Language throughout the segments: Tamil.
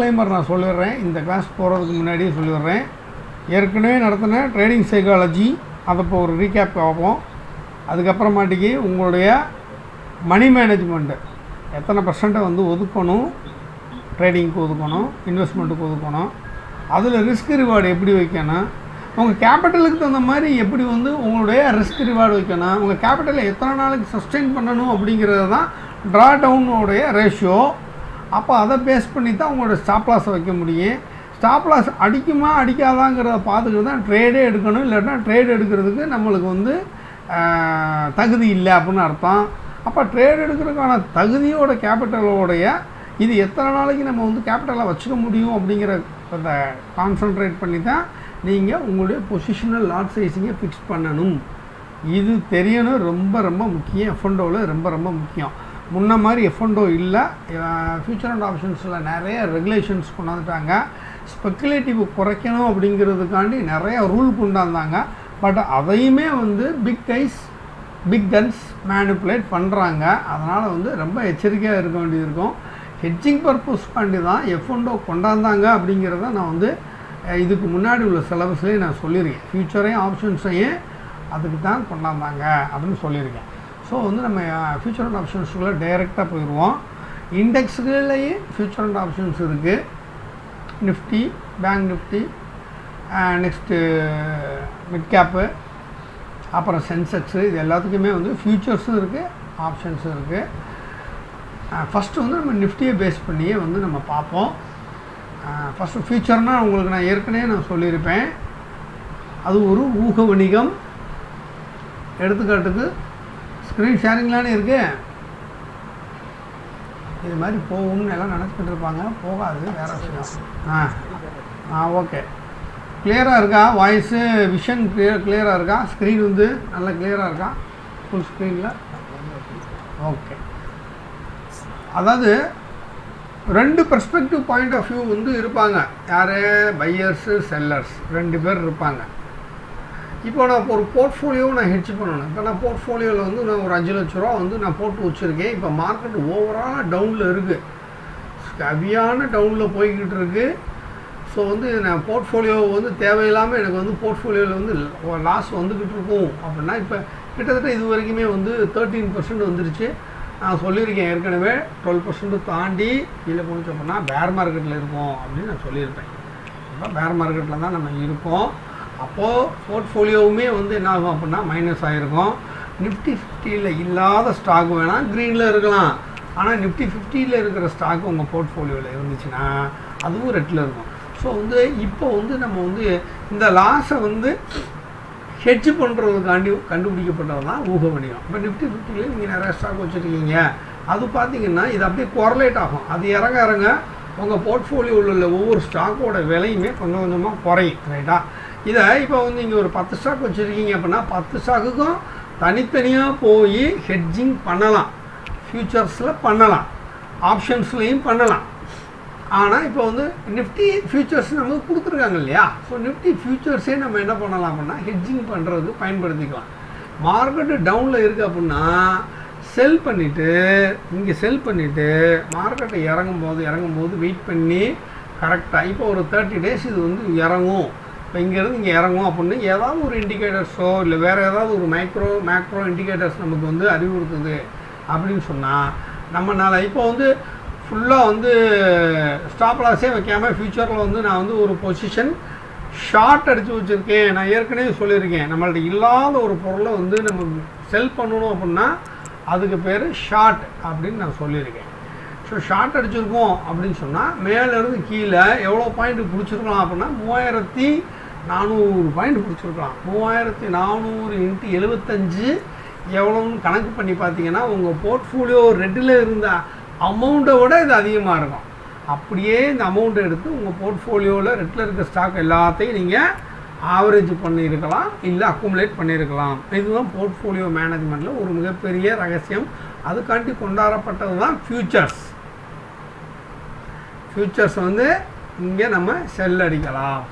டிஸ்க்ளைமர் நான் சொல்லிடுறேன், இந்த கிளாஸ் போகிறதுக்கு முன்னாடியே சொல்லிடுறேன். ஏற்கனவே நடத்தின ட்ரேடிங் சைக்காலஜி அதை இப்போ ஒரு ரீகேப் பார்ப்போம். அதுக்கப்புறமாட்டிக்கு உங்களுடைய மணி மேனேஜ்மெண்ட்டு எத்தனை பர்சண்ட்டை வந்து ஒதுக்கணும், ட்ரேடிங்க்கு ஒதுக்கணும், இன்வெஸ்ட்மெண்ட்டுக்கு ஒதுக்கணும், அதில் ரிஸ்க் ரிவார்டு எப்படி வைக்கணும், உங்கள் கேபிட்டலுக்கு தகுந்த மாதிரி எப்படி வந்து உங்களுடைய ரிஸ்க் ரிவார்டு வைக்கணும், உங்கள் கேபிட்டலை எத்தனை நாளைக்கு சஸ்டெயின் பண்ணணும் அப்படிங்கிறது தான் ட்ரா டவுனுடைய ரேஷியோ. அப்போ அதை பேஸ் பண்ணி தான் உங்களோட ஸ்டாப் லாஸை வைக்க முடியும். ஸ்டாப் லாஸ் அடிக்குமா அடிக்காதாங்கிறத பார்த்துக்கிட்டு தான் ட்ரேடே எடுக்கணும். இல்லாட்டா ட்ரேடு எடுக்கிறதுக்கு நம்மளுக்கு வந்து தகுதி இல்லை அப்படின்னு அர்த்தம். அப்போ ட்ரேடு எடுக்கிறதுக்கான தகுதியோட கேபிட்டலோடைய இது எத்தனை நாளைக்கு நம்ம வந்து கேபிட்டலை வச்சுக்க முடியும் அப்படிங்கிற அந்த கான்சன்ட்ரேட் பண்ணி தான் நீங்கள் உங்களுடைய பொசிஷனல் லாட் சைஸிங்கை ஃபிக்ஸ் பண்ணணும். இது தெரியணும், ரொம்ப ரொம்ப முக்கியம். எஃப்என்டோவில் ரொம்ப ரொம்ப முக்கியம். முன்ன மாதிரி எஃப்என்டோ இல்லை. ஃபியூச்சர் அண்ட் ஆப்ஷன்ஸில் நிறைய ரெகுலேஷன்ஸ் கொண்டாந்துட்டாங்க. ஸ்பெக்குலேட்டிவ் குறைக்கணும் அப்படிங்கிறதுக்காண்டி நிறைய ரூல் கொண்டாந்தாங்க. பட் அதையுமே வந்து பிக் கன்ஸ் மேனிப்புலேட் பண்ணுறாங்க. அதனால் வந்து ரொம்ப எச்சரிக்கையாக இருக்க வேண்டியது இருக்கும். ஹெட்ஜிங் பர்பஸ்க்காண்டி தான் எஃப்என்டோ கொண்டாந்தாங்க அப்படிங்கிறத நான் வந்து இதுக்கு முன்னாடி உள்ள சிலபஸ்லேயே நான் சொல்லியிருக்கேன். ஃபியூச்சரையும் ஆப்ஷன்ஸையும் அதுக்கு தான் கொண்டாந்தாங்க அப்படின்னு சொல்லியிருக்கேன். ஸோ வந்து நம்ம ஃபியூச்சர் அண்ட் ஆப்ஷன்ஸுக்குள்ளே டைரெக்டாக போயிடுவோம். இண்டெக்ஸுகள்லேயே ஃபியூச்சர் அண்ட் ஆப்ஷன்ஸ் இருக்குது. Nifty, bank Nifty, next mid gap, அப்புறம் சென்செக்ஸு, இது எல்லாத்துக்குமே வந்து ஃபியூச்சர்ஸும் இருக்குது, ஆப்ஷன்ஸும் இருக்குது. ஃபஸ்ட்டு வந்து நம்ம நிஃப்டியை பேஸ் பண்ணியே வந்து நம்ம பார்ப்போம். ஃபஸ்ட்டு ஃபியூச்சர்னால் உங்களுக்கு நான் ஏற்கனவே சொல்லியிருப்பேன், அது ஒரு ஊக வணிகம். எடுத்துக்காட்டுக்கு ஸ்க்ரீன் ஷேரிங்லானே இருக்குது. இது மாதிரி போகும்னு எல்லாம் நினச்சிக்கிட்டு இருப்பாங்க, போகாது, வேறு விஷயம். ஓகே, கிளியராக இருக்கா? வாய்ஸு விஷன் கிளியராக இருக்கா? ஸ்க்ரீன் வந்து நல்லா கிளியராக இருக்கா? ஃபுல் ஸ்க்ரீனில் ஓகே. அதாவது ரெண்டு பெர்ஸ்பெக்டிவ் பாயிண்ட் ஆஃப் வியூ வந்து இருப்பாங்க. யார்? பையர்ஸு, செல்லர்ஸ், ரெண்டு பேர் இருப்பாங்க. இப்போ நான் ஒரு போர்ட்ஃபோலியோவை நான் ஹெட்ஜ் பண்ணணும். இப்போ நான் போர்ட்ஃபோலியோவில் வந்து நான் ஒரு 5 லட்ச ரூபா வந்து நான் போட்டு வச்சுருக்கேன். இப்போ மார்க்கெட் ஓவராலாக டவுனில் இருக்குது, ஹெவியான டவுனில் போய்கிட்டு இருக்குது. ஸோ வந்து நான் போர்ட்ஃபோலியோவை வந்து தேவையில்லாமல் எனக்கு வந்து போர்ட்ஃபோலியோவில் வந்து லாஸ் வந்துக்கிட்டு இருக்கும் அப்படின்னா, இப்போ கிட்டத்தட்ட இது வரைக்குமே வந்து 13% வந்துருச்சு. நான் சொல்லியிருக்கேன் ஏற்கனவே 12% தாண்டி கீழே போணுச்சு அப்படின்னா பேர் மார்க்கெட்டில் இருக்கும் அப்படின்னு நான் சொல்லியிருப்பேன். இப்போ பேர் மார்க்கெட்டில் தான் நம்ம இருக்கோம். அப்போது போர்ட்ஃபோலியோவுமே வந்து என்ன ஆகும் அப்படின்னா மைனஸ் ஆகிருக்கும். நிஃப்டி 50ல் இல்லாத ஸ்டாக் வேணால் க்ரீனில் இருக்கலாம். ஆனால் நிஃப்டி 50ல் இருக்கிற ஸ்டாக் உங்கள் போர்ட்ஃபோலியோவில் இருந்துச்சுன்னா அதுவும் ரெட்டில் இருக்கும். ஸோ வந்து இப்போ வந்து நம்ம வந்து இந்த லாஸை வந்து ஹெட்ஜ் பண்ணுறதுக்காண்டி கண்டுபிடிக்கப்பட்டது தான் ஊக வணிகம். இப்போ நிஃப்டி 50ல் நீங்கள் நிறைய ஸ்டாக் வச்சுருக்கீங்க, அது பார்த்திங்கன்னா இது அப்படியே கொரலேட் ஆகும். அது இறங்க இறங்க உங்கள் போர்ட்ஃபோலியோவில் உள்ள ஒவ்வொரு ஸ்டாக்கோட விலையுமே கொஞ்சம் கொஞ்சமாக குறையும். ரைட்டா? இதை இப்போ வந்து இங்கே ஒரு 10 ஸ்டாக் வச்சுருக்கீங்க அப்படின்னா 10 ஸ்டாக்குக்கும் தனித்தனியாக போய் ஹெட்ஜிங் பண்ணலாம். ஃபியூச்சர்ஸில் பண்ணலாம், ஆப்ஷன்ஸ்லேயும் பண்ணலாம். ஆனால் இப்போ வந்து நிஃப்டி ஃபியூச்சர்ஸ் நமக்கு கொடுத்துருக்காங்க இல்லையா? ஸோ நிஃப்டி ஃபியூச்சர்ஸே நம்ம என்ன பண்ணலாம் அப்படின்னா ஹெட்ஜிங் பண்ணுறதுக்கு பயன்படுத்திக்கலாம். மார்க்கெட்டு டவுனில் இருக்குது அப்படின்னா செல் பண்ணிவிட்டு இங்கே செல் பண்ணிவிட்டு மார்க்கெட்டை இறங்கும்போது வெயிட் பண்ணி கரெக்டாக இப்போ ஒரு 30 days இது வந்து இறங்கும். இப்போ இங்கேருந்து இங்கே இறங்கும் அப்படின்னு ஏதாவது ஒரு இண்டிகேட்டர்ஸோ இல்லை வேறு ஏதாவது ஒரு மேக்ரோ இண்டிகேட்டர்ஸ் நமக்கு வந்து அறிவுறுத்துது அப்படின்னு சொன்னால் நம்மளால் இப்போ வந்து ஃபுல்லாக வந்து ஸ்டாப் லாஸே வைக்காமல் ஃபியூச்சரில் வந்து நான் வந்து ஒரு பொசிஷன் ஷார்ட் அடித்து வச்சுருக்கேன். நான் ஏற்கனவே சொல்லியிருக்கேன், நம்மள்ட்ட இல்லாத ஒரு பொருளை வந்து நம்ம செல் பண்ணணும் அப்படின்னா அதுக்கு பேர் ஷார்ட் அப்படின்னு நான் சொல்லியிருக்கேன். ஸோ ஷார்ட் அடிச்சிருக்கோம் அப்படின்னு சொன்னால் மேலேருந்து கீழே எவ்வளோ பாயிண்ட் பிடிச்சிருக்கலாம் அப்படின்னா 3400 பாயிண்ட் பிடிச்சிருக்கலாம். 3400 × 75 எவ்வளோன்னு கணக்கு பண்ணி பார்த்தீங்கன்னா உங்கள் போர்ட்ஃபோலியோ ரெட்டில் இருந்த அமௌண்ட்டை விட இது அதிகமாக இருக்கும். அப்படியே இந்த அமௌண்ட்டை எடுத்து உங்கள் போர்ட்ஃபோலியோவில் ரெட்டில் இருக்க ஸ்டாக் எல்லாத்தையும் நீங்கள் ஆவரேஜ் பண்ணியிருக்கலாம், இல்லை அக்குமுலேட் பண்ணியிருக்கலாம். இதுதான் போர்ட்ஃபோலியோ மேனேஜ்மெண்ட்டில் ஒரு மிகப்பெரிய ரகசியம். அதுக்காண்டி கொண்டாடப்பட்டது தான் ஃபியூச்சர்ஸ். ஃபியூச்சர்ஸ் வந்து இங்கே நம்ம செல் அடிக்கலாம்.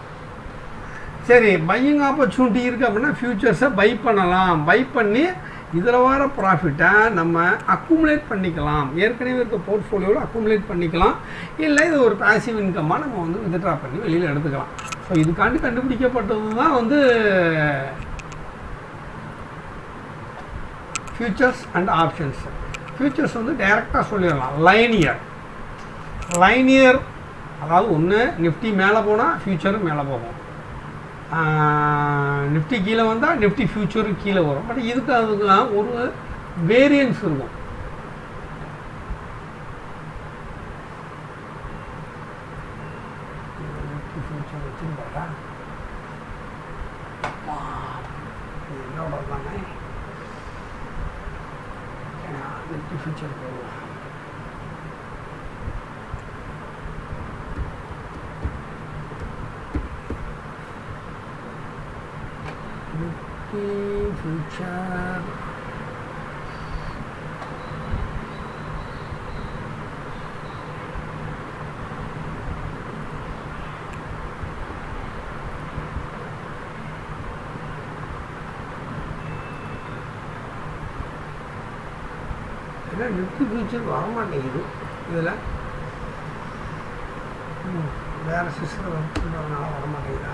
சரி, பையிங் ஆப்பர்ச்சுனிட்டி இருக்குது அப்படின்னா ஃபியூச்சர்ஸை பை பண்ணலாம். பை பண்ணி இதில் வர ப்ராஃபிட்டை நம்ம அக்குமுலேட் பண்ணிக்கலாம், ஏற்கனவே இருக்க போர்ட்ஃபோலியோவில் அக்குமுலேட் பண்ணிக்கலாம், இல்லை இது ஒரு பாசிவ் இன்கம்மாக நம்ம வந்து வித்ட்ரா பண்ணி வெளியில் எடுத்துக்கலாம். ஸோ இதுக்காண்டி கண்டுபிடிக்கப்பட்டது தான் வந்து ஃபியூச்சர்ஸ் அண்ட் ஆப்ஷன்ஸ். ஃபியூச்சர்ஸ் வந்து டைரெக்டாக சொல்லிடலாம், லைனியர் அதாவது ஒன்று நிஃப்டி மேலே போனால் ஃபியூச்சரும் மேலே போகும், நிஃப்டி கீழே வந்தால் நிஃப்டி ஃபியூச்சரும் கீழே வரும். பட் இதுக்கு அதுக்கெலாம் ஒரு வேரியன்ஸ் இருக்கும். நிஃப்டி ஃபியூச்சர் வச்சுருந்தா என்னோட தானே நிஃப்டி ஃபியூச்சர் போடுவோம். future நிஃப்டி ஃபியூச்சர் வரமாட்டேங்குது. இதில் வேறு சிஸ்டம் பண்ணுறதுனால வரமாட்டேங்குதா?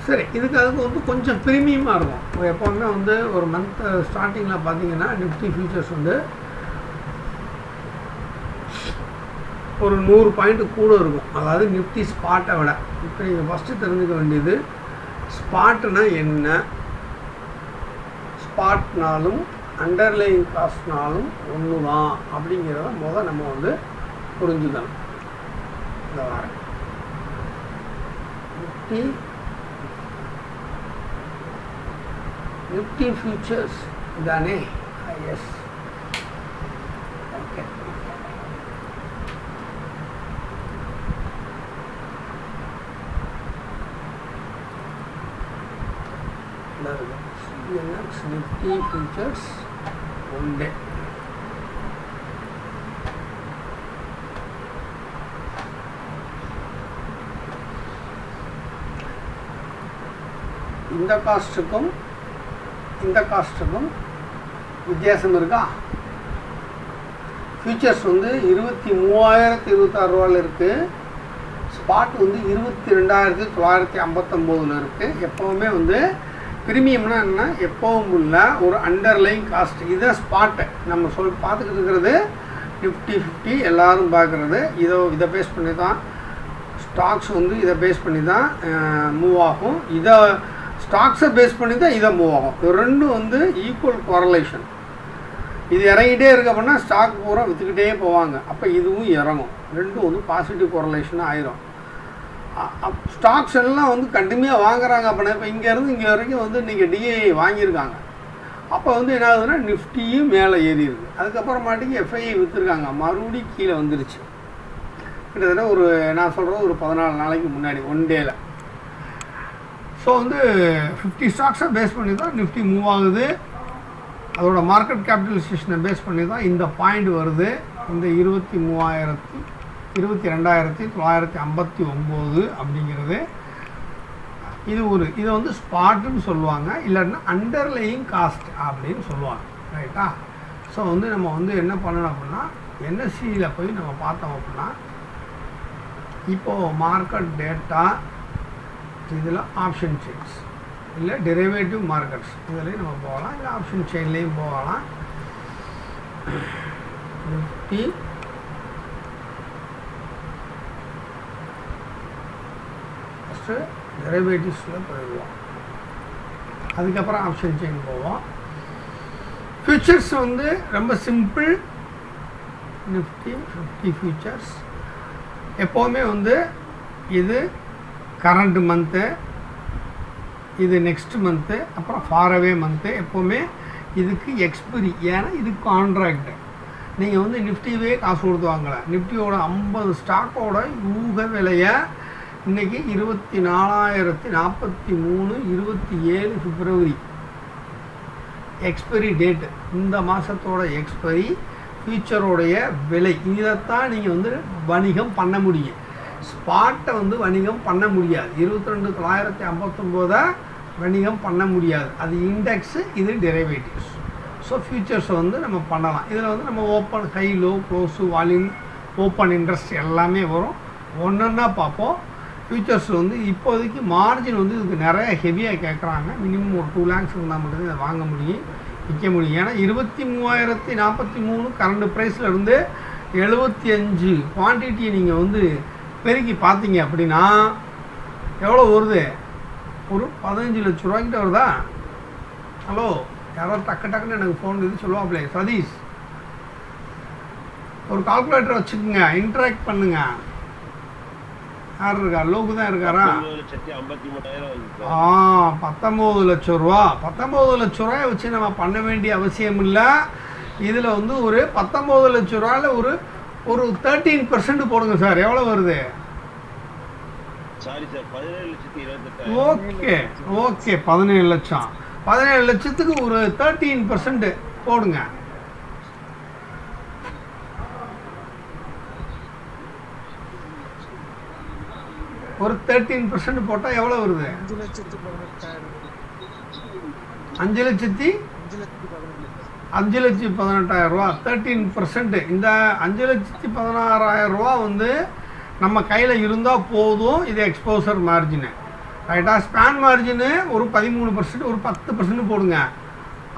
சரி, இதுக்கு அதுக்கு வந்து கொஞ்சம் ப்ரீமியமாக இருக்கும். எப்போவுமே வந்து ஒரு மந்த் ஸ்டார்டிங்கில் பார்த்தீங்கன்னா நிஃப்டி ஃபியூச்சர்ஸ் வந்து ஒரு 100 பாயிண்ட்டு கூட இருக்கும். அதாவது நிஃப்டி ஸ்பாட்டை விட. இப்போ நீங்கள் ஃபஸ்ட்டு தெரிஞ்சுக்க வேண்டியது ஸ்பாட்டுனா என்ன, ஸ்பாட்னாலும் அண்டர்லைங் காஸ்ட்னாலும் ஒன்று தான் அப்படிங்கிறத நம்ம வந்து புரிஞ்சுக்கணும். இந்த வாரம் நிஃப்டி ஃபியூச்சர்ஸ் தானே? Yes, okay. Nifty futures one day இந்த காஸ்ட்டுக்கும் இந்த காஸ்ட்டுக்கும் வித்தியாசம் இருக்கா? ஃபியூச்சர்ஸ் வந்து 23,026 ரூபாயில் இருக்குது, ஸ்பாட் வந்து 22,959 இருக்குது. எப்போவுமே வந்து ப்ரீமியம்னா என்ன, எப்போவும் உள்ள ஒரு அண்டர்லைங் காஸ்ட். இதை ஸ்பாட்டை நம்ம பார்த்துக்கிட்டு இருக்கிறது நிஃப்டி 50 எல்லோரும் பார்க்குறது. இதை பேஸ் பண்ணி தான் ஸ்டாக்ஸ் வந்து இதை பேஸ் பண்ணி தான் மூவ் ஆகும். இதை ஸ்டாக்ஸை பேஸ் பண்ணி தான் இதை மூவ் ஆகும். இது ரெண்டும் வந்து ஈக்குவல் கோரலேஷன். இது இறங்கிட்டே இருக்க அப்படின்னா ஸ்டாக் பூரா விற்றுக்கிட்டே போவாங்க, அப்போ இதுவும் இறங்கும். ரெண்டும் வந்து பாசிட்டிவ் கோரலேஷனாக ஆயிரும். ஸ்டாக்ஸ் எல்லாம் வந்து கண்டினியூவாக வாங்குறாங்க அப்படின்னா, இப்போ இங்கேருந்து இங்கே வரைக்கும் வந்து நீங்கள் டிஏ வாங்கியிருக்காங்க, அப்போ வந்து என்ன ஆகுதுன்னா நிஃப்டியும் மேலே ஏறி இருக்குது. அதுக்கப்புறமாட்டிக்கு எஃப்ஐஐ விற்றுருக்காங்க, மறுபடியும் கீழே வந்துருச்சு. கிட்டத்தட்ட ஒரு நான் சொல்கிறது ஒரு 14 நாளைக்கு முன்னாடி ஒன் டேயில். ஸோ வந்து 50 ஸ்டாக்ஸை பேஸ் பண்ணி தான் நிஃப்டி மூவ் ஆகுது. அதோட மார்க்கெட் கேபிட்டலைசேஷனை பேஸ் பண்ணி தான் இந்த பாயிண்ட் வருது. இந்த 22,959 அப்படிங்கிறது இதை வந்து ஸ்பாட்டுன்னு சொல்லுவாங்க, இல்லைன்னா அண்டர்லையிங் காஸ்ட் அப்படின்னு சொல்லுவாங்க, ரைட்டா? ஸோ வந்து நம்ம வந்து என்ன பண்ணணும் அப்படின்னா என்எஸ்சியில் போய் நம்ம பார்த்தோம் அப்படின்னா, இப்போது மார்க்கெட் டேட்டா இதில் ஆப்ஷன் செயின்ஸ் இல்லை டெரிவேட்டிவ் மார்க்கெட்ஸ் இதுலேயும் நம்ம போகலாம், இல்லை ஆப்ஷன் செயின்லேயும் போகலாம். நிஃப்டி ஃபஸ்ட்டு டெரிவேட்டிவ்ஸில் போயிடுவோம், அதுக்கப்புறம் ஆப்ஷன் செயின் போவோம். ஃபியூச்சர்ஸ் வந்து ரொம்ப சிம்பிள். நிஃப்டி 50 ஃபியூச்சர்ஸ் எப்போவுமே வந்து இது கரண்ட் மந்த்து, இது நெக்ஸ்ட் மந்த்து, அப்புறம் ஃபாரவே மந்த்து. எப்போவுமே இதுக்கு எக்ஸ்பிரி, ஏன்னா இது கான்ட்ராக்டு. நீங்கள் வந்து நிஃப்டிவே காசு கொடுத்து வாங்கலை. நிஃப்டியோட 50 ஸ்டாக்கோட யூக விலையை இன்றைக்கி 24,043 27 பிப்ரவரி எக்ஸ்பைரி டேட்டு. இந்த மாதத்தோட எக்ஸ்பைரி ஃபியூச்சரோடைய விலை. இதைத்தான் நீங்கள் வந்து வணிகம் பண்ண முடியும். ஸ்பாட்டை வந்து வணிகம் பண்ண முடியாது. 22,959 வணிகம் பண்ண முடியாது. அது இண்டெக்ஸு, இது டெரிவேட்டிவ்ஸ். ஸோ ஃபியூச்சர்ஸை வந்து நம்ம பண்ணலாம். இதில் வந்து நம்ம open, high, low, close, volume, open interest எல்லாமே வரும். ஒன்றா பார்ப்போம். ஃபியூச்சர்ஸ் வந்து இப்போதைக்கு மார்ஜின் வந்து இதுக்கு நிறைய ஹெவியாக கேட்குறாங்க. மினிமம் ஒரு 2 lakhs இருந்தால் மட்டும்தான் இதை வாங்க முடியும், விற்க முடியும். ஏன்னா 23,043 கரண்ட் ப்ரைஸில் இருந்து 75 குவான்டிட்டியை நீங்கள் வந்து பெருக்கி பார்த்தீங்க அப்படின்னா எவ்வளோ வருது? ஒரு 15 லட்ச ரூபாய்க்கிட்ட வருதா? ஹலோ, யாரோ டக்குன்னு எனக்கு ஃபோன் இது சொல்லுவாப்லே, சதீஷ் ஒரு கால்குலேட்டர் வச்சுக்கோங்க, இன்ட்ராக்ட் பண்ணுங்க. யார் இருக்கா? லோகு தான் இருக்காரா? 19 லட்ச ரூபா. 19 லட்ச ரூபாயை வச்சு நம்ம பண்ண வேண்டிய அவசியம் இல்லை. இதில் வந்து ஒரு 19 லட்ச ரூபாயில் ஒரு 13% போடுங்க சார். எவ்வளோ வருது? ஓகே 17 லட்சம். 17 லட்சத்துக்கு ஒரு 13% போடுங்க. ஒரு 13% போட்டால் எவ்வளோ வருது? 5,18,000 ரூபா. 13%. இந்த 5,16,000 ரூபா வந்து நம்ம கையில் இருந்தால் போதும். இது எக்ஸ்போசர் மார்ஜினு, ரைட்டாக? ஸ்பேன் மார்ஜினு ஒரு 13%, ஒரு 10% போடுங்க.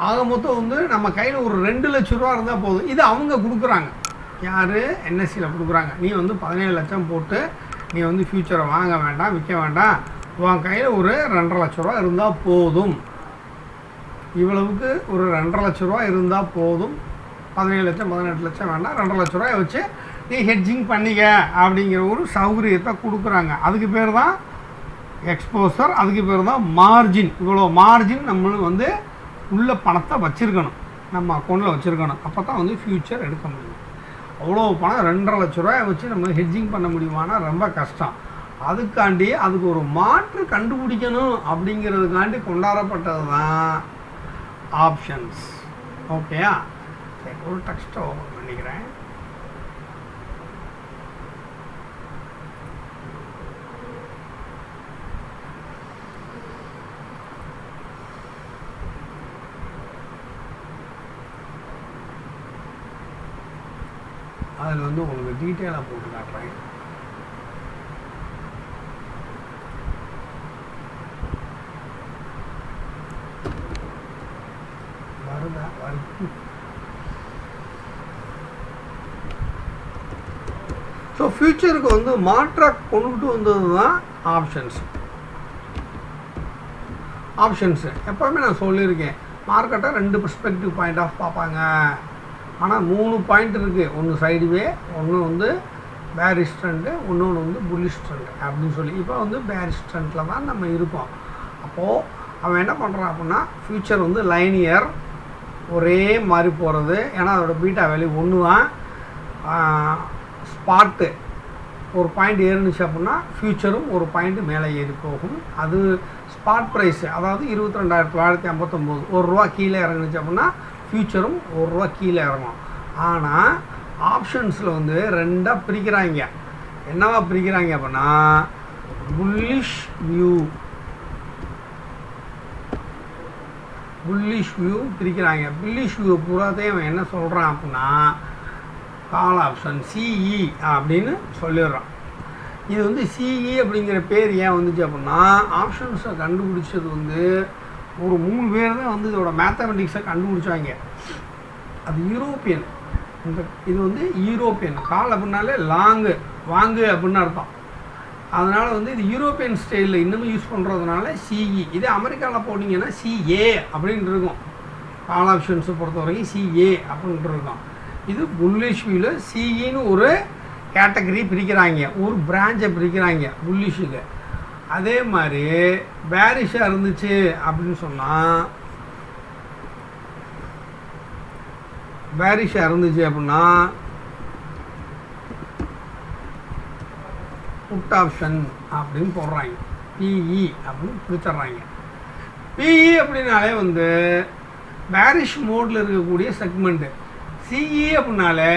ஆக மொத்தம் வந்து நம்ம கையில் ஒரு 2 லட்ச ரூபா இருந்தால் போதும். இது அவங்க கொடுக்குறாங்க. யார்? என்எஸ்சியில் கொடுக்குறாங்க. நீ வந்து 17 லட்சம் போட்டு நீ வந்து ஃபியூச்சரை வாங்க வேண்டாம், விற்க வேண்டாம், உன் கையில் ஒரு 2.5 லட்ச ரூபா இருந்தால் போதும். இவ்வளவுக்கு ஒரு 2.5 லட்ச ரூபா இருந்தால் போதும். 17 லட்சம் 18 லட்சம் வேண்டாம், 2.5 லட்ச ரூபாயை வச்சு நீ ஹெட்ஜிங் பண்ணிக்க அப்படிங்கிற ஒரு சௌகரியத்தை கொடுக்குறாங்க. அதுக்கு பேர் தான் எக்ஸ்போசர், அதுக்கு பேர் தான் மார்ஜின். இவ்வளோ மார்ஜின் நம்மளும் வந்து உள்ள பணத்தை வச்சுருக்கணும், நம்ம அக்கௌண்ட்டில் வச்சுருக்கணும். அப்போ தான் வந்து ஃபியூச்சர் எடுக்க முடியும். அவ்வளோ பணம் 2.5 லட்ச ரூபாயை வச்சு நம்ம ஹெட்ஜிங் பண்ண முடியுமானா ரொம்ப கஷ்டம். அதுக்காண்டி அதுக்கு ஒரு மாற்று கண்டுபிடிக்கணும் அப்படிங்கிறதுக்காண்டி கொண்டாடப்பட்டது தான் ஆப்ஷன்ஸ். ஓகேயா? சரி, ஒரு டெக்ஸ்ட்டை ஓப்பன் பண்ணிக்கிறேன். அதில் வந்து உங்களுக்கு டீட்டெயிலாக போட்டு காட்டுறேன். வருதா? வருது. ஸோ ஃபியூச்சருக்கு வந்து மாற்றாக கொண்டுட்டு வந்தது தான் ஆப்ஷன்ஸ். ஆப்ஷன்ஸு எப்போவுமே நான் சொல்லியிருக்கேன், மார்க்கெட்டை 2 பெர்ஸ்பெக்டிவ் பாயிண்ட் ஆஃப் பார்ப்பாங்க. ஆனால் 3 பாயிண்ட் இருக்குது. ஒன்று சைடுவே, ஒன்று வந்து பேரிஷ் ட்ரெண்டு, இன்னொன்று வந்து புல்லிஷ் ட்ரெண்ட் அப்படின்னு சொல்லி. இப்போ வந்து பேரிஷ் ட்ரெண்டில் தான் நம்ம இருக்கோம். அப்போது அவன் என்ன பண்ணுறான் அப்படின்னா, ஃபியூச்சர் வந்து லைனியர், ஒரே மாதிரி போகிறது. ஏன்னா அதோட பீட்டா வேல்யூ 1 தான். ஸ்பாட்டு ஒரு பாயிண்ட் ஏறினுச்சு அப்படின்னா ஃபியூச்சரும் ஒரு பாயிண்ட் மேலே ஏறி போகும். அது ஸ்பாட் ப்ரைஸு, அதாவது 22,959 1 ரூபா கீழே இறங்குனுச்சு அப்படின்னா ஃபியூச்சரும் 1 ரூபா கீழே இறங்கும். ஆனால் ஆப்ஷன்ஸில் வந்து 2ஆக பிரிக்கிறாங்க. என்னவா பிரிக்கிறாங்க அப்படின்னா, புல்லிஷ் வியூ பிரிக்கிறாங்க. புல்லிஷ் வியூ பூராத்தையும் அவன் என்ன சொல்கிறான் அப்படின்னா, கால் ஆப்ஷன் சிஇ அப்படின்னு சொல்லிடுறான். இது வந்து சிஇ அப்படிங்கிற பேர் ஏன் வந்துச்சு அப்படின்னா, ஆப்ஷன்ஸை கண்டுபிடிச்சது வந்து ஒரு 3 பேர் தான் வந்து இதோட மேத்தமெட்டிக்ஸை கண்டுபிடிச்சாங்க. அது யூரோப்பியன். இது வந்து யூரோப்பியன். கால் அப்படின்னாலே வாங்கு அப்படின்னு அர்த்தம். அதனால் வந்து இது யூரோப்பியன் ஸ்டைலில் இன்னமும் யூஸ் பண்ணுறதுனால சிஇ. இதே அமெரிக்காவில் போட்டிங்கன்னா சிஏ அப்படின்ட்டு இருக்கும். கால் ஆப்ஷன்ஸை பொறுத்த வரைக்கும் சிஏ அப்படின்ட்டு இருக்கும். இது புல்லிஷ் வியூவில் சிஇன்னு ஒரு கேட்டகரி பிரிக்கிறாங்க, ஒரு பிரான்ச்சை பிரிக்கிறாங்க புல்லிஷுக்கு. அதே மாதிரி பேரிஷாக இருந்துச்சு அப்படின்னு சொன்னால், அப்படின்னா புட் ஆப்ஷன் அப்படின்னு போடுறாங்க. பிஇ அப்படின்னு பிரிச்சிட்றாங்க. பிஇ அப்படின்னாலே வந்து பேரிஷ் மோடில் இருக்கக்கூடிய செக்மெண்ட்டு. சிஇ அப்படின்னாலே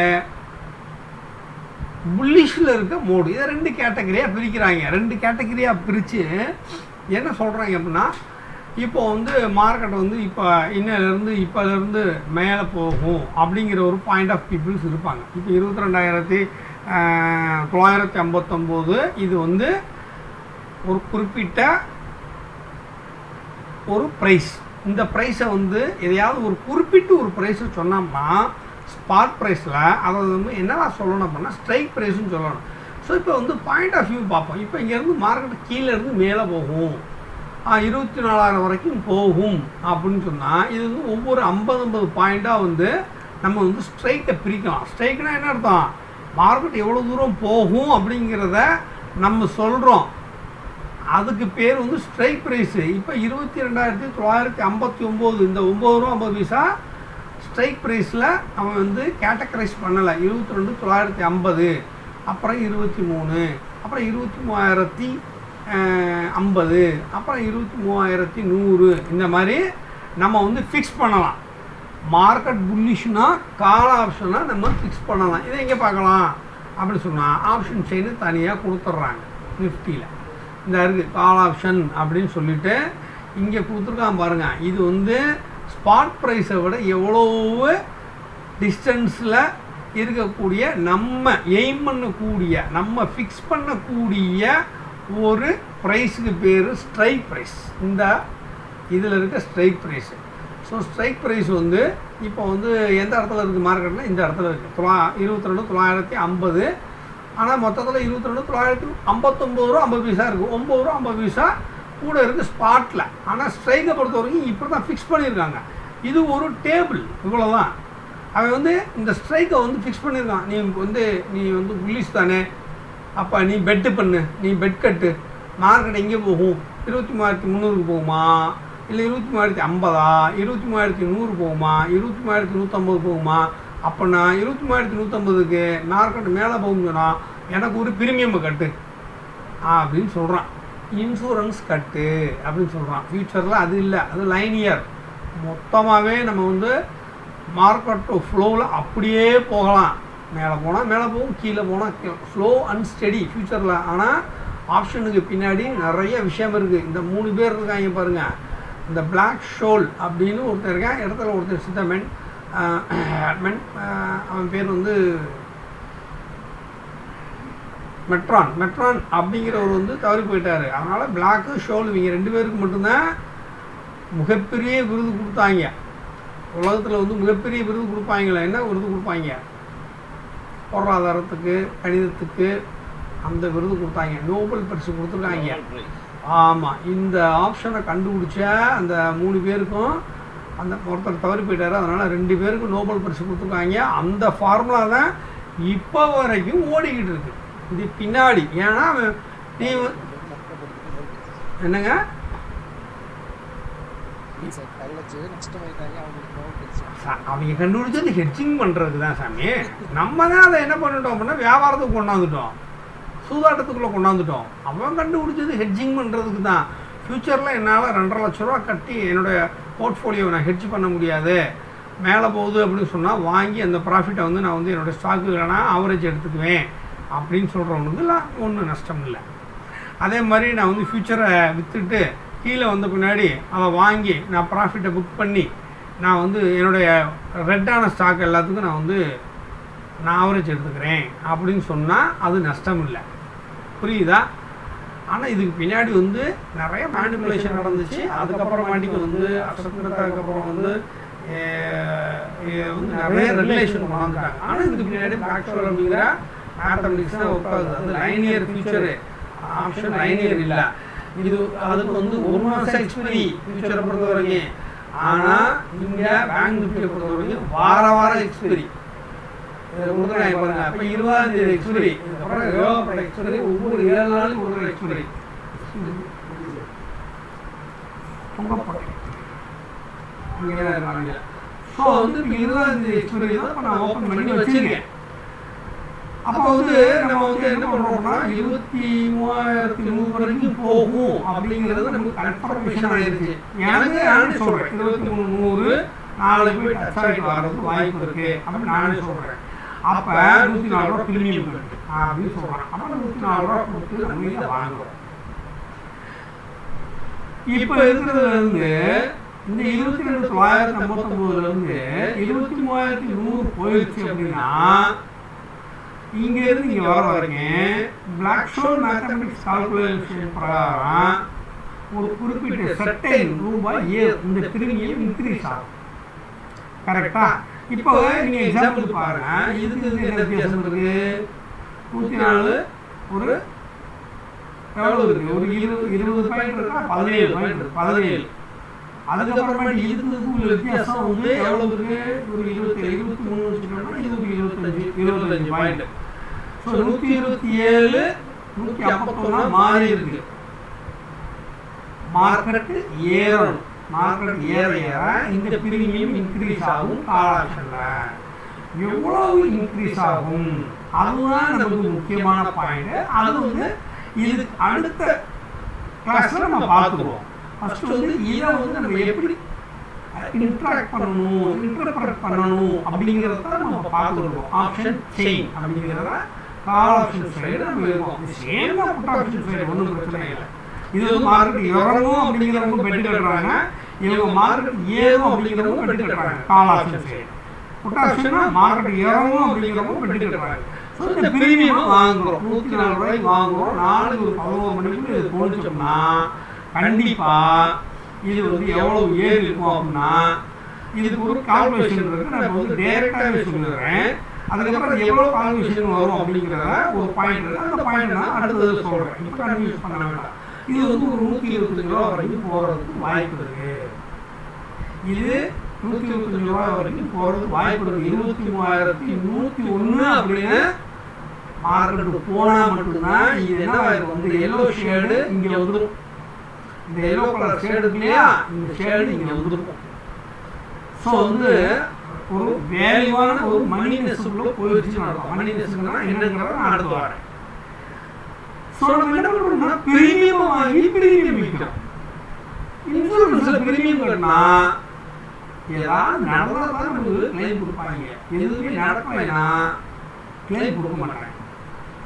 புல்லிஷில் இருக்க மோடு. இதை 2 கேட்டகரியாக பிரிக்கிறாங்க. 2 கேட்டகரியாக பிரித்து என்ன சொல்கிறாங்க அப்படின்னா, இப்போ வந்து மார்க்கெட் வந்து இப்போ இன்னிலேருந்து இப்போலேருந்து மேலே போகும் அப்படிங்கிற ஒரு பாயிண்ட் ஆஃப் பீப்புள்ஸ் இருப்பாங்க. இப்போ 22,959 இது வந்து ஒரு குறிப்பிட்ட ஒரு ப்ரைஸ். இந்த ப்ரைஸை வந்து எதையாவது ஒரு குறிப்பிட்டு ஒரு ப்ரைஸை சொன்னோம்னா ஸ்பாட் ப்ரைஸில் அதை வந்து என்னவா சொல்லணும் அப்படின்னா ஸ்ட்ரைக் ப்ரைஸ்ன்னு சொல்லணும். ஸோ இப்போ வந்து பாயிண்ட் ஆஃப் வியூ பார்ப்போம். இப்போ இங்கேருந்து மார்க்கெட் கீழேருந்து மேலே போகும், 24,000 வரைக்கும் போகும் அப்படின்னு சொன்னால் இது வந்து ஒவ்வொரு 50 பாயிண்ட்டாக வந்து நம்ம வந்து ஸ்ட்ரைக்கை பிரிக்கலாம். ஸ்ட்ரைக்னால் என்ன அர்த்தம்? மார்க்கெட் எவ்வளோ தூரம் போகும் அப்படிங்கிறத நம்ம சொல்கிறோம். அதுக்கு பேர் வந்து ஸ்ட்ரைக் ப்ரைஸு. இப்போ 22,959 இந்த 9 ரூபா 50 பைசா ஸ்ட்ரைக் ப்ரைஸில் அவன் வந்து கேட்டகரைஸ் பண்ணலை. 22,950, அப்புறம் 23, அப்புறம் 23,050, அப்புறம் 23,100 இந்த மாதிரி நம்ம வந்து ஃபிக்ஸ் பண்ணலாம். மார்க்கெட் புல்லிஷ்னா கால் ஆப்ஷனாக நம்ம ஃபிக்ஸ் பண்ணலாம். இதை எங்கே பார்க்கலாம் அப்படின்னு சொன்னால் ஆப்ஷன் செயின் தனியாக கொடுத்துட்றாங்க நிஃப்டியில். இந்த இருக்குது கால் ஆப்ஷன் அப்படின்னு சொல்லிட்டு இங்கே கொடுத்துருக்கான் பாருங்கள். இது வந்து ஸ்பாட் ப்ரைஸை விட எவ்வளோ டிஸ்டன்ஸில் இருக்கக்கூடிய நம்ம எய்ம் பண்ணக்கூடிய நம்ம ஃபிக்ஸ் பண்ணக்கூடிய ஒரு ப்ரைஸுக்கு பேர் ஸ்ட்ரைக் ப்ரைஸ். இந்த இதில் இருக்க strike price. So strike price வந்து இப்போ வந்து எந்த இடத்துல இருக்குது மார்க்கெட்டில்? இந்த இடத்துல இருக்குது 22,950. ஆனால் மொத்தத்தில் 22,959 ரூபா 50 பைசா இருக்குது. 9 ரூபா 50 பைசா கூட இருக்குது ஸ்பாட்டில். ஆனால் ஸ்ட்ரைக்கை பொறுத்த வரைக்கும் இப்படி தான் ஃபிக்ஸ் பண்ணியிருக்காங்க. இது ஒரு டேபிள், இவ்வளோ தான். அவன் வந்து இந்த ஸ்ட்ரைக்கை வந்து ஃபிக்ஸ் பண்ணியிருக்கான். நீ வந்து புல்லிஷ் தானே, அப்போ நீ பெட்டு பண்ணு, நீ பெட் கட்டு. மார்க்கெட் எங்கே போகும்? 23,300 போகுமா, இல்லை 23,050, 23,100 போகுமா, 23,150 போகுமா? அப்படின்னா 23,150க்கு மார்க்கெட் மேலே போகுதுன்னா எனக்கு ஒரு பிரீமியம் கட்டு அப்படின்னு சொல்கிறான். இன்சூரன்ஸ் கட்டு அப்படின்னு சொல்கிறான். ஃபியூச்சரில் அது இல்லை, அது லைனியர். மொத்தமாகவே நம்ம வந்து மார்க்கெட் ஃப்ளோவில் அப்படியே போகலாம். மேலே போனால் மேலே போகும், கீழே போனால் ஸ்லோ அண்ட் ஸ்டெடி ஃபியூச்சரில். ஆனால் ஆப்ஷனுக்கு பின்னாடி நிறைய விஷயம் இருக்குது. இந்த 3 பேர் இருக்காங்க பாருங்கள். இந்த பிளாக் ஷோல் அப்படின்னு ஒருத்தர் இருக்கான். இடத்துல ஒருத்தர் சித்தமென் அவன் பேர் வந்து மெட்ரான் அப்படிங்கிறவர் வந்து தவறி போயிட்டார். அதனால் பிளாக்கு ஷோல் இவங்க 2 பேருக்கு மட்டும்தான் மிகப்பெரிய விருது கொடுத்தாங்க. உலகத்தில் வந்து மிகப்பெரிய விருது கொடுப்பாங்களே. என்ன விருது கொடுப்பாங்க? பொருளாதாரத்துக்கு, கணிதத்துக்கு அந்த விருது கொடுத்தாங்க. நோபல் பரிசு கொடுத்துருக்காங்க. ஆமாம், இந்த ஆப்ஷனை கண்டுபிடிச்ச அந்த 3 பேருக்கும் அந்த ஒருத்தர் தவறி போயிட்டார். அதனால் 2 பேருக்கும் நோபல் பரிசு கொடுத்துருக்காங்க. அந்த ஃபார்முலா தான் இப்போ வரைக்கும் ஓடிக்கிட்டு இருக்குது. இது பின்னாடி ஏன்னா நீ என்னங்க அவங்க கண்டுபிடிச்சது ஹெட்ஜிங் பண்ணுறதுக்கு தான் சாமி. நம்ம தான் அதை என்ன பண்ணிட்டோம் அப்படின்னா வியாபாரத்துக்கு கொண்டாந்துட்டோம், சூதாட்டத்துக்குள்ளே கொண்டாந்துட்டோம். அவன் கண்டுபிடிச்சது ஹெட்ஜிங் பண்ணுறதுக்கு தான். ஃப்யூச்சரில் என்னால் 2.5 லட்ச ரூபா கட்டி என்னுடைய போர்ட்ஃபோலியோவை நான் ஹெட்ஜ் பண்ண முடியாது, மேலே போகுது அப்படின்னு சொன்னால் வாங்கி அந்த ப்ராஃபிட்டை வந்து நான் வந்து என்னுடைய ஸ்டாக்குகளை ஆவரேஜ் எடுத்துக்குவேன் அப்படின்னு சொல்கிறவனுக்குலாம் ஒன்றும் நஷ்டம் இல்லை. அதே மாதிரி நான் வந்து ஃப்யூச்சரை விற்றுட்டு கீழே வந்த பின்னாடி அதை வாங்கி நான் ப்ராஃபிட்டை புக் பண்ணி நான் வந்து என்னுடைய ரெட்டான ஸ்டாக் எல்லாத்துக்கும் நான் ஆவரேஜ் எடுத்துக்கிறேன் அப்படின்னு சொன்னால் அது நஷ்டம் இல்லை. புரியுதா? ஆனால் இதுக்கு பின்னாடி வந்து நிறைய மேனிப்புலேஷன் நடந்துச்சு. அதுக்கப்புறமாட்டிக்கு வந்து அதுக்கப்புறம் வந்து நிறைய ரெகுலேஷன் கொண்டாந்துட்டாங்க. ஆனால் இதுக்கு பின்னாடி ஆக்சுவல் அப்படிங்கிற மேத்தமெட்டிக்ஸ் தான் ஒர்க் ஆகுது. அது லைனியர் ஃபியூச்சரு ஆப்ஷன் லைனியர் இல்லை. இது அதுக்கு வந்து 1 மாதம் எக்ஸ்பைரி ஃபியூச்சரை பொறுத்த வரைக்கும். ஆனால் இங்கே பேங்க் நிஃப்டியை பொறுத்த வரைக்கும் வாரம் எக்ஸ்பைரி கொடுத்துருக்காங்க பாருங்க. அப்போ 20ஆம் தேதி எக்ஸ்பைரி, அப்புறம் 7 எக்ஸ்பைரி, ஒவ்வொரு 7 நாளும் கொடுக்குற எக்ஸ்பைரி. ஸோ வந்து இப்போ 20ஆம் தேதி எக்ஸ்பைரி தான் இப்போ நான் ஓப்பன் பண்ணி வச்சுருக்கேன். அப்போ வந்து நம்ம வந்து என்ன பண்ணுறோம்னா 23,100 வரைக்கும் போகும் அப்படிங்கிறது நமக்கு கன்ஃபர்மேஷன் ஆயிடுச்சு. எனக்கு நானே சொல்கிறேன் 23,100 நாளைக்கு போய் டச் ஆகிட்டு வர்றதுக்கு வாய்ப்பு இருக்குது அப்படின்னு நானே சொல்கிறேன். அப்போ 104 ரூபா பிரீமியம் அப்படின்னு சொல்கிறேன். அப்போ 104 ரூபா கொடுத்து நம்ம இதை வாங்குகிறோம். இப்போ இருக்கிறதுலேருந்து இந்த 22,959 23,100 போயிடுச்சு அப்படின்னா இங்கேருந்து இங்கே வர வரைக்கும் பிளாக்ஸ்டோன் மேத்தமெட்டிக்ஸ் கால்குலேஷன் பிரகாரம் ஒரு குறிப்பிட்ட சர்டைன் ரூபாய் இந்த பிரீமியம் இன்க்ரீஸ் ஆகும். கரெக்டா? இப்போ நீங்கள் எக்ஸாம்பிள் பாருங்க, இதுக்கு என்ன வித்தியாசம் இருக்கு? 104 ஒரு எவ்வளோ இருக்கு? ஒரு 20 பாயிண்ட் இருக்கா? 17 பாயிண்ட், 17. அதுக்கப்புறமேட்டு இதுக்கு உள்ள வித்தியாசம் வந்து எவ்வளோ இருக்கு? ஒரு 27, 23 வச்சுக்கோன்னா இது ஒரு 25 பாயிண்ட். ஸோ 127, 151 மாறி இருக்கு. மார்க்கெட் ஏறணும். மார்க்கெட் ஏற ஏற இந்த பிரீமியம் இன்க்ரீஸ் ஆகும். கால் ஆப்ஷன்ல எவ்வளவு இன்க்ரீஸ் ஆகும் அதுதான் நமக்கு முக்கியமான பாயிண்ட். அது வந்து இது அடுத்த கிளாஸ்ல நம்ம பார்த்துருவோம். ஃபர்ஸ்ட் வந்து இதை வந்து நம்ம எப்படி இன்ட்ராக்ட் பண்ணணும், இன்டர்பிரட் பண்ணணும் அப்படிங்கிறத நம்ம பார்த்துருக்கோம். ஆப்ஷன் செயின் அப்படிங்கிறத கால் ஆப்ஷன் சைடு நம்ம இருக்கோம். சேம் தான் புட் ஆப்ஷன் சைடு, ஒன்றும் பிரச்சனை இல்லை. இது வந்து மார்க்கெட் இறங்கும் அப்படிங்கிறவங்க பெட்டு கட்டுறாங்க, இவங்க மார்க்கெட் ஏறும் அப்படிங்கிறவங்க பெட்டு கட்டுறாங்க. கால் ஆப்ஷன் சைடு புட் ஆப்ஷன்னா மார்க்கெட் இறங்கும் அப்படிங்கிறவங்க பெட்டு கட்டுறாங்க. ஸோ இந்த பிரீமியம் வாங்குகிறோம், 104 ரூபாய்க்கு வாங்குகிறோம். நாளைக்கு ஒரு 11 மணிக்கு இது போனிச்சோம்னா கண்டிப்பாக இது வந்து எவ்வளோ ஏறி இருக்கும் அப்படின்னா இதுக்கு ஒரு கால்குலேஷன் இருக்குது. நான் வந்து டேரெக்டாகவே சொல்லிடுறேன். அதுக்கப்புறம் எவ்வளோ கால்குலேஷன் வரும் அப்படிங்கிறத ஒரு பாயிண்ட் இருக்குது. அந்த பாயிண்ட் நான் அடுத்தது சொல்கிறேன். இப்போ கன்ஃபியூஸ் பண்ண வேண்டாம். இது வந்து ஒரு 125 ரூபா வரைக்கும் போகிறதுக்கு வாய்ப்பு இருக்குது. இது 125 ரூபா வரைக்கும் போகிறதுக்கு வாய்ப்பு இருக்குது. 23,101 அப்படின்னு மார்க்கெட்டு போனால் மட்டும்தான் இது என்ன வந்து எல்லோ ஷேடு இங்கே வந்துடும். இந்த எல்லோ கலர் ஷேடு இல்லையா, இந்த ஷேடு இங்கே வந்துருக்கும். ஸோ வந்து ஒரு வேல்யூவான ஒரு மணினஸுக்குள்ளே போயிடுச்சுன்னு அர்த்தம். மணினஸுக்குன்னா என்னங்கிறத நான் அடுத்து வரேன். ஸோ நம்ம என்ன பண்ணுறோம்னா பிரீமியம் வாங்கி பிரீமியம் விற்கிறோம். இன்சூரன்ஸில் பிரீமியம் கட்டினா ஏதாவது நடந்தால் தான் நமக்கு கிளைம் கொடுப்பாங்க. எதுவுமே நடக்கலைன்னா கிளைம் கொடுக்க மாட்டாங்க.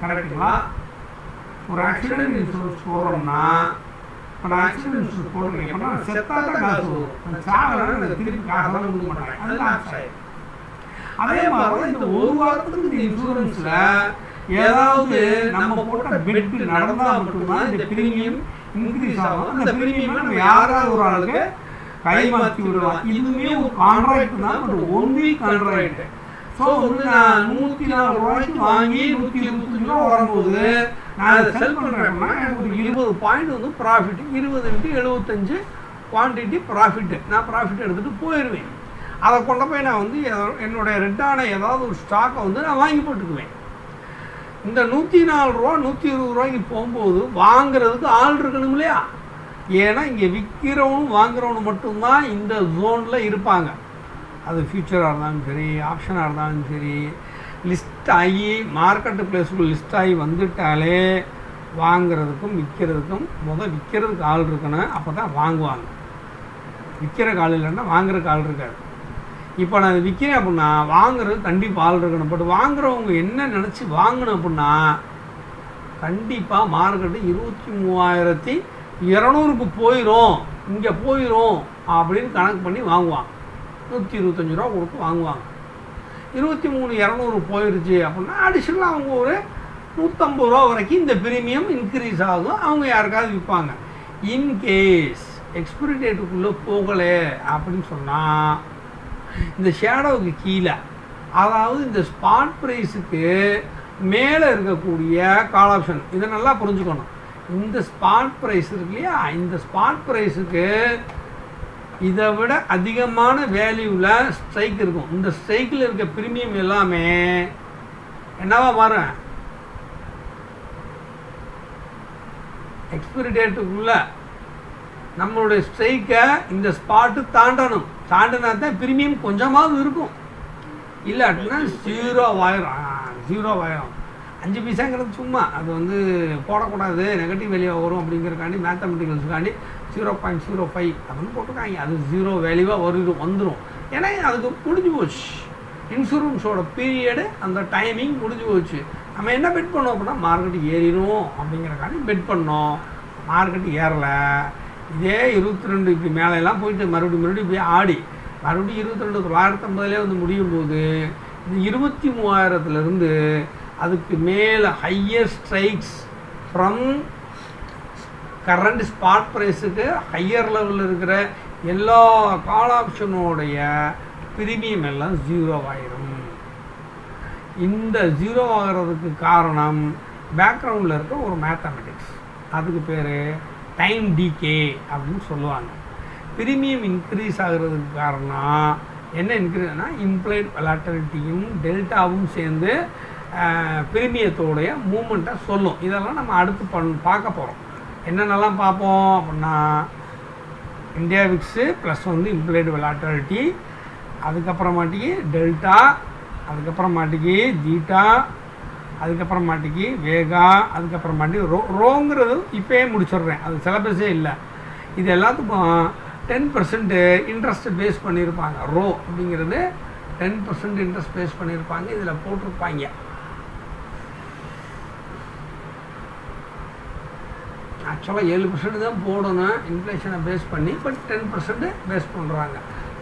கரெக்டுங்களா? ஒரு ஆக்சிடென்ட் இன்சூரன்ஸ் போடுறோம்னா இப்போ ஆக்சிடென்ட் இன்சூரன்ஸ் போடுறீங்க அப்படின்னா செத்தா தான் காசு வரும். அந்த சாகலாம் திருப்பி காசெல்லாம் கொடுக்க மாட்டாங்க. அது லாஸ் ஆகிடும். அதே மாதிரி இந்த ஒரு வாரத்துக்கு இந்த இன்சூரன்ஸில் ஏதாவது நம்ம போட்ட பெட் நடந்தால் மட்டும்தான் இந்த பிரீமியம் இன்க்ரீஸ் ஆகும். அந்த பிரீமியம் நம்ம யாராவது ஒரு ஆளுக்கு கை மாற்றி விடலாம். இதுவுமே ஒரு கான்ட்ராக்ட் தான், பட் 1 வீக் கான்ட்ராக்ட். ஸோ வந்து நான் 104 ரூபாய்க்கு வாங்கி 125 ரூபா வரும்போது நான் அதை செல் பண்ணுறேன்னா எனக்கு ஒரு 20 பாயிண்ட் வந்து ப்ராஃபிட். 20×75 quantity profit. நான் ப்ராஃபிட் எடுத்துகிட்டு போயிடுவேன். அதை கொண்டு போய் நான் வந்து என்னுடைய ரெட்டான ஏதாவது ஒரு ஸ்டாக்கை வந்து நான் வாங்கி போட்டுக்குவேன். இந்த 104 ரூபா 120 ரூபாய்க்கு போகும்போது வாங்குறதுக்கு ஆள் இருக்கணும் இல்லையா? ஏன்னா இங்கே விற்கிறவனும் வாங்குறவனும் மட்டும்தான் இந்த ஜோனில் இருப்பாங்க. அது ஃபியூச்சராக இருந்தாலும் சரி, ஆப்ஷனாக இருந்தாலும் சரி, லிஸ்ட் ஆகி மார்க்கெட்டு பிளேஸுக்கு லிஸ்ட் ஆகி வந்துட்டாலே வாங்குறதுக்கும் விற்கிறதுக்கும் விற்கிறதுக்கு ஆள் இருக்கணும். அப்போ தான் வாங்குவாங்க. விற்கிறக்கு ஆள் இல்லைன்னா வாங்குறதுக்கு ஆள் இருக்காது. இப்போ நான் விற்கிறேன் அப்படின்னா வாங்குறது கண்டிப்பாக ஆள் இருக்கணும். பட் வாங்குறவங்க என்ன நினச்சி வாங்கணும் அப்படின்னா கண்டிப்பாக மார்க்கெட்டு 23,200க்கு போயிடும், இங்கே போயிடும் அப்படின்னு கணக்கு பண்ணி வாங்குவாங்க. 125 ரூபா கொடுத்து வாங்குவாங்க. 23,200 போயிடுச்சு அப்படின்னா அடிஷனலாக அவங்க ஒரு 150 ரூபா வரைக்கும் இந்த பிரீமியம் இன்க்ரீஸ் ஆகும். அவங்க யாருக்காவது விற்பாங்க. இன்கேஸ் எக்ஸ்பிரி டேட்டுக்குள்ளே போகலை அப்படின்னு சொன்னால் இந்த ஷேடோவுக்கு கீழே, அதாவது இந்த ஸ்பாட் ப்ரைஸுக்கு மேலே இருக்கக்கூடிய கால் ஆப்ஷன், இதை நல்லா புரிஞ்சுக்கணும். இந்த ஸ்பாட் ப்ரைஸ் இருக்கு இல்லையா, இந்த ஸ்பாட் ப்ரைஸுக்கு இதை விட அதிகமான வேல்யூவில் ஸ்ட்ரைக் இருக்கும். இந்த ஸ்ட்ரைக்கில் இருக்க ப்ரீமியம் எல்லாமே என்னவா மாறும்? எக்ஸ்பிரி டேட்டுக்குள்ளே நம்மளுடைய ஸ்ட்ரைக்கை இந்த ஸ்பாட்டு தாண்டணும். தாண்டினா தான் ப்ரீமியம் கொஞ்சமாவது இருக்கும். இல்லை அப்படின்னா 0 ஆயிரும். 5 பைசாங்கிறது சும்மா அது வந்து போடக்கூடாது, நெகட்டிவ் வேல்யூவாக வரும் அப்படிங்கிறக்காண்டி மேத்தமெட்டிக்கல்ஸுக்காண்டி 0.05 அப்படின்னு போட்டிருக்காங்க. அது 0 வேல்யூவாக வந்துடும். ஏன்னா அதுக்கு முடிஞ்சு போச்சு. இன்சூரன்ஸோட பீரியடு அந்த டைமிங் முடிஞ்சு போச்சு. நம்ம என்ன பெட் பண்ணோம் அப்படின்னா மார்க்கெட்டு ஏறிடும் அப்படிங்கிறக்காண்டி பெட் பண்ணோம். மார்க்கெட்டு ஏறலை. இதே 22 இப்படி மேலெல்லாம் போயிட்டு மறுபடியும் போய் ஆடி மறுபடியும் 22,950 வந்து முடியும் போது இந்த 23,000லேருந்து அதுக்கு மேலே higher strikes from current spot ப்ரைஸுக்கு ஹையர் லெவலில் இருக்கிற எல்லா கால் ஆப்ஷனோடைய ப்ரீமியம் எல்லாம் 0 ஆயிரும். இந்த 0 ஆகிறதுக்கு காரணம் பேக்ரவுண்டில் இருக்க ஒரு மேத்தமெட்டிக்ஸ், அதுக்கு பேர் டைம் டிகே அப்படின்னு சொல்லுவாங்க. ப்ரீமியம் இன்க்ரீஸ் ஆகிறதுக்கு காரணம் என்ன? இன்க்ரீஸ்னா இம்ப்ளைட் வெலாட்டிலிட்டியும் டெல்டாவும் சேர்ந்து ப்ரீமியத்தோடைய மூமெண்ட்டை சொல்லும். இதெல்லாம் நம்ம அடுத்து பார்க்க போகிறோம். என்னென்னலாம் பார்ப்போம் அப்படின்னா இந்தியா விக்ஸு ப்ளஸ் வந்து இம்ப்ளைட் வெலாட்டிலிட்டி, அதுக்கப்புறமாட்டிக்கு டெல்டா, அதுக்கப்புறமாட்டிக்கு ஜீட்டா, அதுக்கப்புறமாட்டிக்கு வேகா, அதுக்கப்புறமாட்டி ரோங்கிறது இப்போயே முடிச்சிடுறேன், அது சிலபஸே இல்லை. இது எல்லாத்துக்கும் 10% இன்ட்ரெஸ்ட் பேஸ் பண்ணியிருப்பாங்க. ரோ அப்படிங்கிறது 10% இன்ட்ரெஸ்ட் பேஸ் பண்ணியிருப்பாங்க. இதில் போட்டிருப்பாங்க. ஆக்சுவலாக 7% தான் போடணும் இன்ஃப்ளேஷனை பேஸ் பண்ணி, பட் 10% பேஸ் பண்ணுறாங்க.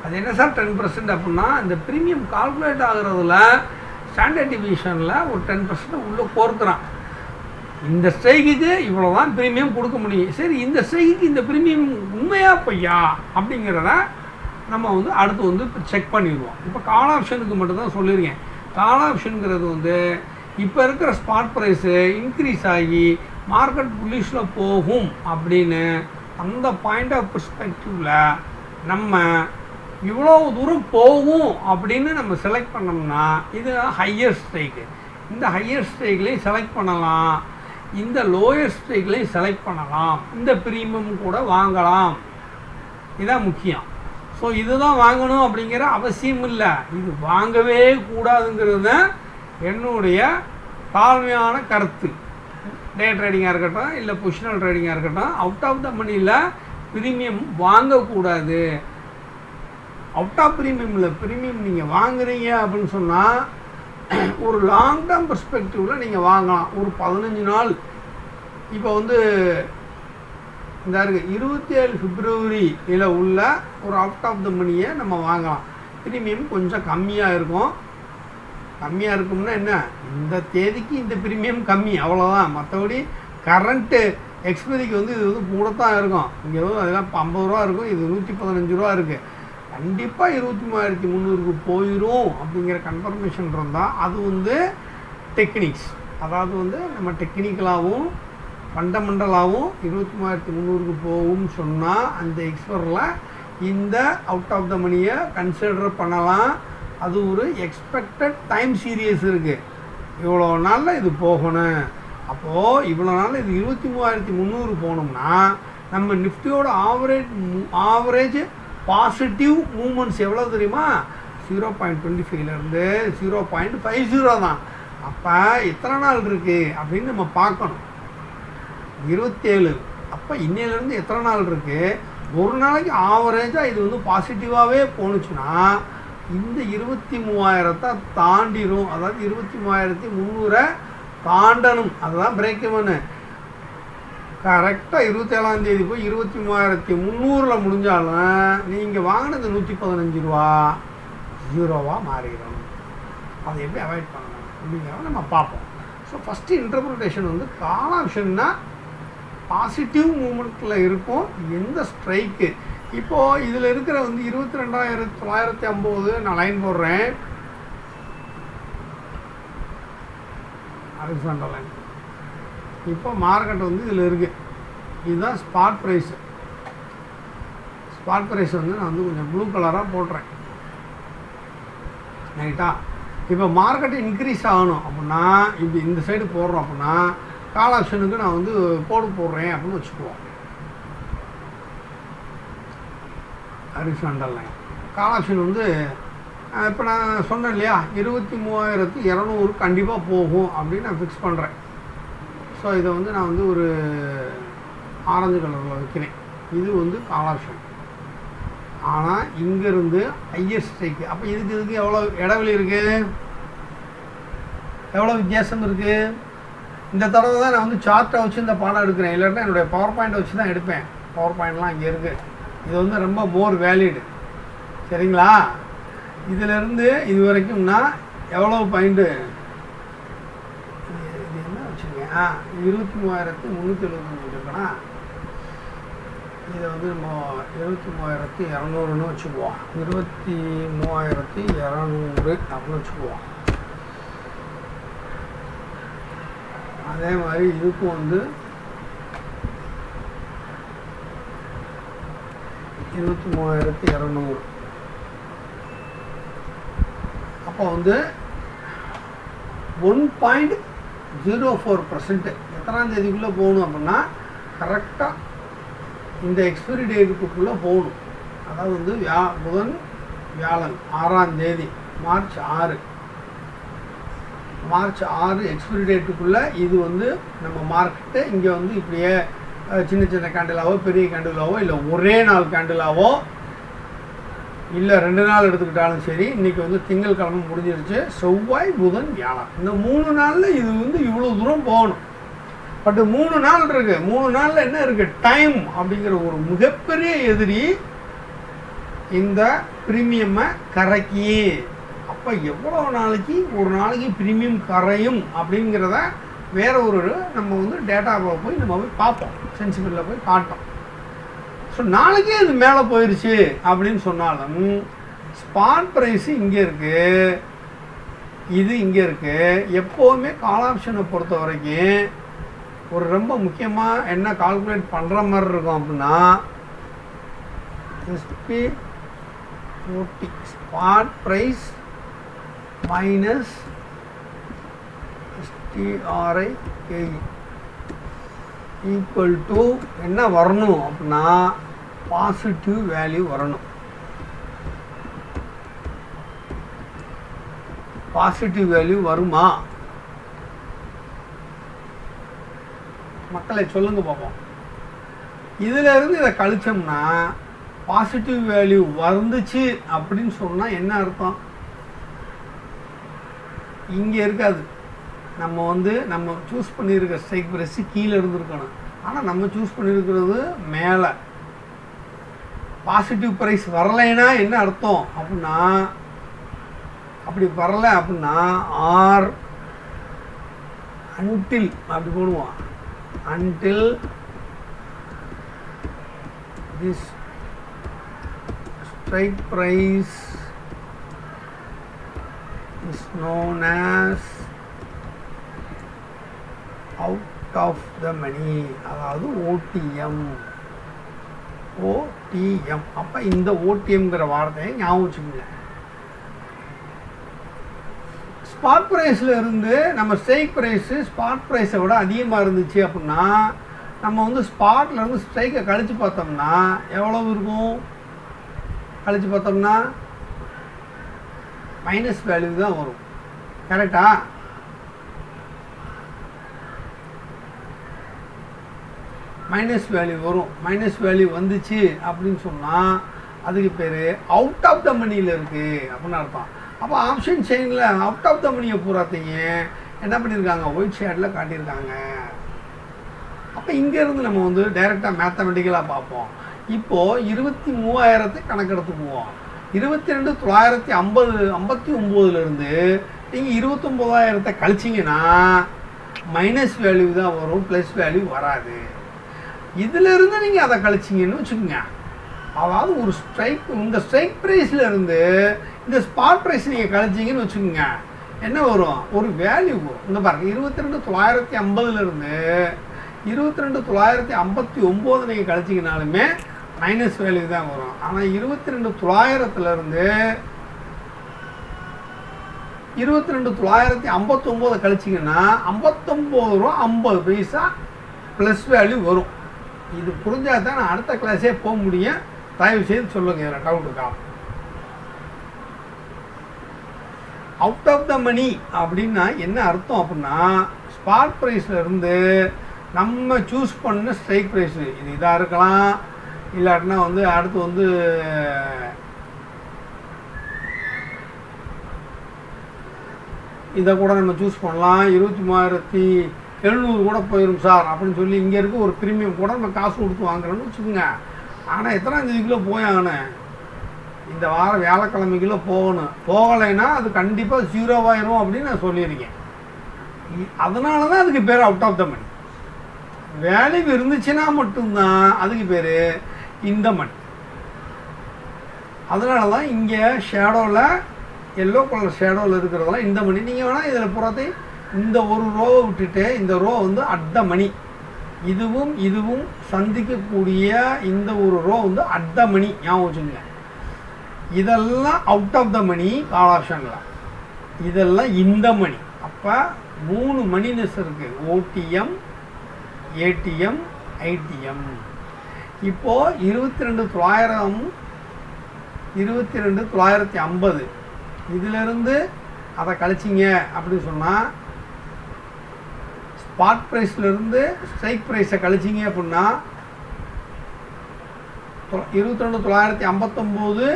அது என்ன சார் 10% அப்படின்னா இந்த ப்ரீமியம் கால்குலேட் ஆகுறதுல ஸ்டாண்டர்ட் டிவிஷனில் ஒரு 10% உள்ளே கோர்க்குறான். இந்த ஸ்ட்ரைக்குக்கு இவ்வளோ தான் ப்ரீமியம் கொடுக்க முடியும். சரி, இந்த ஸ்ட்ரைக்குக்கு இந்த ப்ரீமியம் உண்மையா பொய்யா அப்படிங்கிறத நம்ம வந்து அடுத்து வந்து செக் பண்ணிடுவோம். இப்போ கால் ஆப்ஷனுக்கு மட்டும்தான் சொல்லியிருக்கேன். கால் ஆப்ஷனுங்கிறது வந்து இப்போ இருக்கிற ஸ்பாட் ப்ரைஸு இன்க்ரீஸ் ஆகி மார்க்கெட் புல்லிஷில் போகும் அப்படின்னு அந்த பாயிண்ட் ஆஃப் பெர்ஸ்பெக்டிவில் நம்ம இவ்வளோ தூரம் போகும் அப்படின்னு நம்ம செலக்ட் பண்ணோம்னா இது ஹையர் ஸ்ட்ரைக்கு. இந்த ஹையர் ஸ்ட்ரைக்லேயும் செலக்ட் பண்ணலாம், இந்த லோயர் ஸ்ட்ரைக்லேயும் செலக்ட் பண்ணலாம், இந்த ப்ரீமியம் கூட வாங்கலாம். இதுதான் முக்கியம். ஸோ இதுதான் வாங்கணும் அப்படிங்கிற அவசியம் இல்லை, இது வாங்கவே கூடாதுங்கிறது என்னுடைய தாழ்மையான கருத்து. டே ட்ரேடிங்காக இருக்கட்டும் இல்லை பொசிஷனல் ட்ரேடிங்காக இருக்கட்டும், அவுட் ஆஃப் த மணியில் ப்ரீமியம் வாங்கக்கூடாது. அவுட் ஆஃப் ப்ரீமியம் நீங்கள் வாங்குறீங்க அப்படின்னு சொன்னால் ஒரு லாங் டேர்ம் பெர்ஸ்பெக்டிவில் நீங்கள் வாங்கலாம். ஒரு 15 நாள் இப்போ வந்து இந்த இருக்குது 27 பிப்ரவரியில் உள்ள ஒரு அவுட் ஆஃப் த மணியை நம்ம வாங்கலாம். ப்ரீமியம் கொஞ்சம் கம்மியாக இருக்கும். கம்மியாக இருக்கும்னா என்ன, இந்த தேதிக்கு இந்த ப்ரீமியம் கம்மி, அவ்வளோதான். மற்றபடி கரண்ட்டு எக்ஸ்பைரிக்கு வந்து இது வந்து கூட தான் இருக்கும். இங்கே எதுவும் அதெல்லாம் 50 ரூபா இருக்கும், இது 115 ரூபா இருக்குது. கண்டிப்பாக 23,300க்கு போயிடும் அப்படிங்கிற கன்ஃபர்மேஷன் இருந்தால் அது வந்து டெக்னிக்ஸ், அதாவது வந்து நம்ம டெக்னிக்கலாகவும் ஃபண்டமெண்டலாகவும் 23,300க்கு போகும்னு சொன்னால் அந்த எக்ஸ்பரில் இந்த அவுட் ஆஃப் த மணியை கன்சிடர் பண்ணலாம். அது ஒரு எக்ஸ்பெக்டட் டைம் சீரியஸ் இருக்குது, இவ்வளோ நாளில் இது போகணும். அப்போது இவ்வளோ நாளில் இது 23,300 போனோம்னா நம்ம நிஃப்டியோட ஆவரேஜ் பாசிட்டிவ் மூமெண்ட்ஸ் எவ்வளோ தெரியுமா? 0.25லேருந்து 0.50 தான். அப்போ எத்தனை நாள் இருக்குது அப்படின்னு நம்ம பார்க்கணும். 27, அப்போ இன்னையிலேருந்து எத்தனை நாள் இருக்குது? ஒரு நாளைக்கு ஆவரேஜாக இது வந்து பாசிட்டிவாகவே போணுச்சுன்னா இந்த 23,000 தாண்டிடும். அதாவது 23,300 தாண்டணும், அதுதான் பிரேக் இவனு. கரெக்டாக 27ஆம் தேதி போய் 23,300 முடிஞ்சாலும் நீங்கள் வாங்கினது 115 ரூபா 0வா மாறிடும். அதை எப்படி அவாய்ட் பண்ணணும் அப்படிங்கிறத நம்ம பார்ப்போம். ஸோ ஃபஸ்ட்டு இன்டர்பிரிட்டேஷன் வந்து கால் ஆப்ஷன்னா பாசிட்டிவ் மூமெண்ட்டில் இருக்கும். எந்த ஸ்ட்ரைக்கு இப்போது இதில் இருக்கிற வந்து 22,950 நான் லைன் போடுறேன், ஹரிசாண்டல் லைன். இப்போ மார்க்கெட் வந்து இதில் இருக்குது, இதுதான் ஸ்பாட் ப்ரைஸு. ஸ்பாட் ப்ரைஸ் வந்து நான் வந்து கொஞ்சம் ப்ளூ கலராக போடுறேன், ரைட்டா? இப்போ மார்க்கெட் இன்க்ரீஸ் ஆகணும் அப்படின்னா இப்படி இந்த சைடு போடுறோம் அப்படின்னா கால் ஆப்ஷனுக்கு நான் வந்து போடுறேன் அப்படின்னு வச்சுக்குவோம். ஹரிசாண்டல் லைன் கால் ஆப்ஷன் வந்து இப்போ நான் சொன்னேன் இல்லையா, 23,200 கண்டிப்பாக போகும் அப்படின்னு நான் ஃபிக்ஸ் பண்ணுறேன். ஸோ இதை வந்து நான் வந்து ஒரு ஆரஞ்சு கலரில் வைக்கிறேன். இது வந்து கால் ஆப்ஷன். ஆனால் இங்கேருந்து ஹையர் ஸ்ட்ரைக்கு, அப்போ இதுக்கு எவ்வளோ இடைவெளி இருக்குது, எவ்வளோ வித்தியாசம் இருக்குது? இந்த தடவை தான் நான் வந்து சார்ட்டை வச்சு இந்த பாடம் எடுக்கிறேன், இல்லைன்னா என்னுடைய பவர் பாயிண்டை வச்சு தான் எடுப்பேன். பவர் பாயிண்ட்லாம் இங்கே இருக்குது. இது வந்து ரொம்ப மோர் வேலிடு. சரிங்களா? இதிலேருந்து இது வரைக்கும்னா எவ்வளோ பாயிண்ட்டு இது என்ன வச்சுருக்கேன்? 23,375 இருக்குன்னா இதை வந்து நம்ம 23,200ன்னு வச்சுக்குவோம். 23,200 அப்படின்னு வச்சுக்குவோம். அதே மாதிரி இதுக்கும் வந்து 23,200. அப்போ வந்து 1.04% எத்தனாம் தேதிக்குள்ளே போகணும் அப்படின்னா கரெக்டாக இந்த எக்ஸ்பைரி டேட்டுக்குள்ளே போகணும். அதாவது வந்து புதன் வியாழன் 6ஆம் தேதி மார்ச் 6 எக்ஸ்பைரி டேட்டுக்குள்ளே இது வந்து நம்ம மார்க்கெட்டு இங்கே வந்து இப்படியே சின்ன சின்ன கேண்டிலாவோ பெரிய கேண்டிலாவோ இல்லை ஒரே நாள் கேண்டிலாவோ இல்லை 2 நாள் எடுத்துக்கிட்டாலும் சரி. இன்றைக்கி வந்து திங்கட்கிழமை முடிஞ்சிருச்சு. செவ்வாய் புதன் வியாழன் இந்த 3 நாளில் இது வந்து இவ்வளோ தூரம் போகணும். பட் 3 நாள் இருக்குது. 3 நாளில் என்ன இருக்குது? டைம் அப்படிங்கிற ஒரு மிகப்பெரிய எதிரி இந்த ப்ரீமியமை கரைக்கி. அப்போ எவ்வளோ நாளைக்கு ஒரு நாளைக்கு ப்ரீமியம் கரையும் அப்படிங்கிறத வேற ஒரு நம்ம வந்து டேட்டாவை போய் நம்ம போய் பார்ப்போம். சென்சிபிளில் போய் காட்டோம். ஸோ நாளைக்கே இது மேலே போயிடுச்சு அப்படின்னு சொன்னாலும் ஸ்பாட் ப்ரைஸு இங்கே இருக்குது, இது இங்கே இருக்குது. எப்போவுமே கால் ஆப்ஷனை பொறுத்த வரைக்கும் ஒரு ரொம்ப முக்கியமாக என்ன கால்குலேட் பண்ணுற மாதிரி இருக்கும் அப்படின்னா SP40 spot price minus STRI equal to என்ன வரணும் அப்படின்னா பாசிட்டிவ் வேல்யூ வரணும். பாசிட்டிவ் வேல்யூ வருமா மக்களை சொல்லுங்க பார்ப்போம். இதில் இருந்து இதை கழிச்சோம்னா பாசிட்டிவ் வேல்யூ வந்துச்சு அப்படின்னு சொன்னால் என்ன அர்த்தம்? இங்கே இருக்காது. நம்ம வந்து நம்ம சூஸ் பண்ணியிருக்க ஸ்ட்ரைக் ப்ரைஸ் கீழே இருந்துருக்கணும். ஆனால் நம்ம சூஸ் பண்ணியிருக்கிறது மேலே. பாசிட்டிவ் ப்ரைஸ் வரலைன்னா என்ன அர்த்தம் அப்படின்னா, அப்படி வரலை அப்படின்னா ஆர் அன்டில் அப்படி போடுவோம். Until this strike price is known as out of the money, அதாவது OTM. அப்போ இந்த ஓடிஎம்ங்கிற வார்த்தையை ஞாபகம் வச்சுக்கோங்க. ஸ்பாட் ப்ரைஸில் இருந்து நம்ம ஸ்ட்ரைக் ப்ரைஸு ஸ்பாட் ப்ரைஸை விட அதிகமாக இருந்துச்சு அப்படின்னா நம்ம வந்து ஸ்பாட்லேருந்து ஸ்ட்ரைக்கை கழித்து பார்த்தோம்னா எவ்வளவு இருக்கும்? கழித்து பார்த்தோம்னா மைனஸ் வேல்யூ தான் வரும். கரெக்டா? மைனஸ் வேல்யூ வரும். மைனஸ் வேல்யூ வந்துச்சு அப்படின்னு சொன்னால் அதுக்கு பேர் அவுட் ஆஃப் த மணியில் இருக்குது அப்படின்னு அர்த்தம். அப்போ ஆப்ஷன் செயினில் அவுட் ஆஃப் த மணியை பூராத்தையும் என்ன பண்ணியிருக்காங்க? ஒயிட் ஷேடில் காட்டியிருக்காங்க. அப்போ இங்கேருந்து நம்ம வந்து டைரெக்டாக மேத்தமெட்டிக்கலாக பார்ப்போம். இப்போது 23,000 கணக்கெடுத்துக்குவோம். 22,959 நீங்கள் 29,000 கழிச்சிங்கன்னா மைனஸ் வேல்யூ தான் வரும், ப்ளஸ் வேல்யூ வராது. இதிலிருந்து நீங்கள் அதை கழிச்சிங்கன்னு வச்சுக்கோங்க. அதாவது ஒரு ஸ்ட்ரைக், இந்த ஸ்ட்ரைக் ப்ரைஸில் இருந்து இந்த ஸ்பாட் ப்ரைஸ் நீங்கள் கழிச்சிங்கன்னு வச்சுக்கோங்க, என்ன வரும்? ஒரு வேல்யூ வரும். இந்த பாருங்க 22,950 22,959 நீங்கள் கழிச்சிங்கனாலுமே மைனஸ் வேல்யூ தான் வரும். ஆனால் 22,900 22,959 கழிச்சிங்கன்னா 59 ரூபா 50 பைசா ப்ளஸ் வேல்யூ வரும். இது புரிஞ்சால் தான் நான் அடுத்த கிளாஸே போக முடியும். தயவு செய்து சொல்லுங்கள் இதில் டவுட் இருக்கா? அவுட் ஆஃப் த மணி அப்படின்னா என்ன அர்த்தம் அப்படின்னா ஸ்பாட் ப்ரைஸில் இருந்து நம்ம சூஸ் பண்ண ஸ்ட்ரைக் ப்ரைஸு இது இதாக இருக்கலாம், இல்லாட்டினா வந்து அடுத்து வந்து இதை கூட நம்ம சூஸ் பண்ணலாம். 23,000 700 கூட போயிடும் சார் அப்படின்னு சொல்லி இங்கே இருக்க ஒரு ப்ரீமியம் கூட நம்ம காசு கொடுத்து வாங்குறோன்னு வச்சுக்கோங்க. ஆனால் எத்தனாம் தேதிக்குள்ளே போயாகணும், இந்த வாரம் வியாழக்கிழமைக்குள்ளே போகணும். போகலைன்னா அது கண்டிப்பாக 0 ஆயிரும் அப்படின்னு நான் சொல்லியிருக்கேன். அதனால தான் அதுக்கு பேர் out of the money. Value இருந்துச்சுன்னா மட்டும்தான் அதுக்கு பேர் இந்த மணி. அதனால தான் இங்கே ஷேடோவில் எல்லோ கலர் ஷேடோவில் இருக்கிறதெல்லாம் இந்த மணி. நீங்கள் வேணால் இதில் புறத்தை இந்த ஒரு ரோவை விட்டுட்டு இந்த ரோ வந்து அட் த மணி, இதுவும் இதுவும் சந்திக்கக்கூடிய இந்த ஒரு ரோ வந்து அட் த மணி ஞாபகம் வச்சுக்கோங்க. இதெல்லாம் அவுட் ஆஃப் த மணி கால் ஆப்ஷனில், இதெல்லாம் இந்த மணி. அப்போ 3 மணினஸ் இருக்குது, ஓடிஎம், ஏடிஎம், ஐடிஎம். இப்போது 22,900, 22,950 இதிலிருந்து அதை கழிச்சிங்க அப்படின்னு சொன்னால் ஸ்பாட் ப்ரைஸ்லேருந்து ஸ்ட்ரைக் ப்ரைஸை கழிச்சிங்க அப்படின்னா 22,959,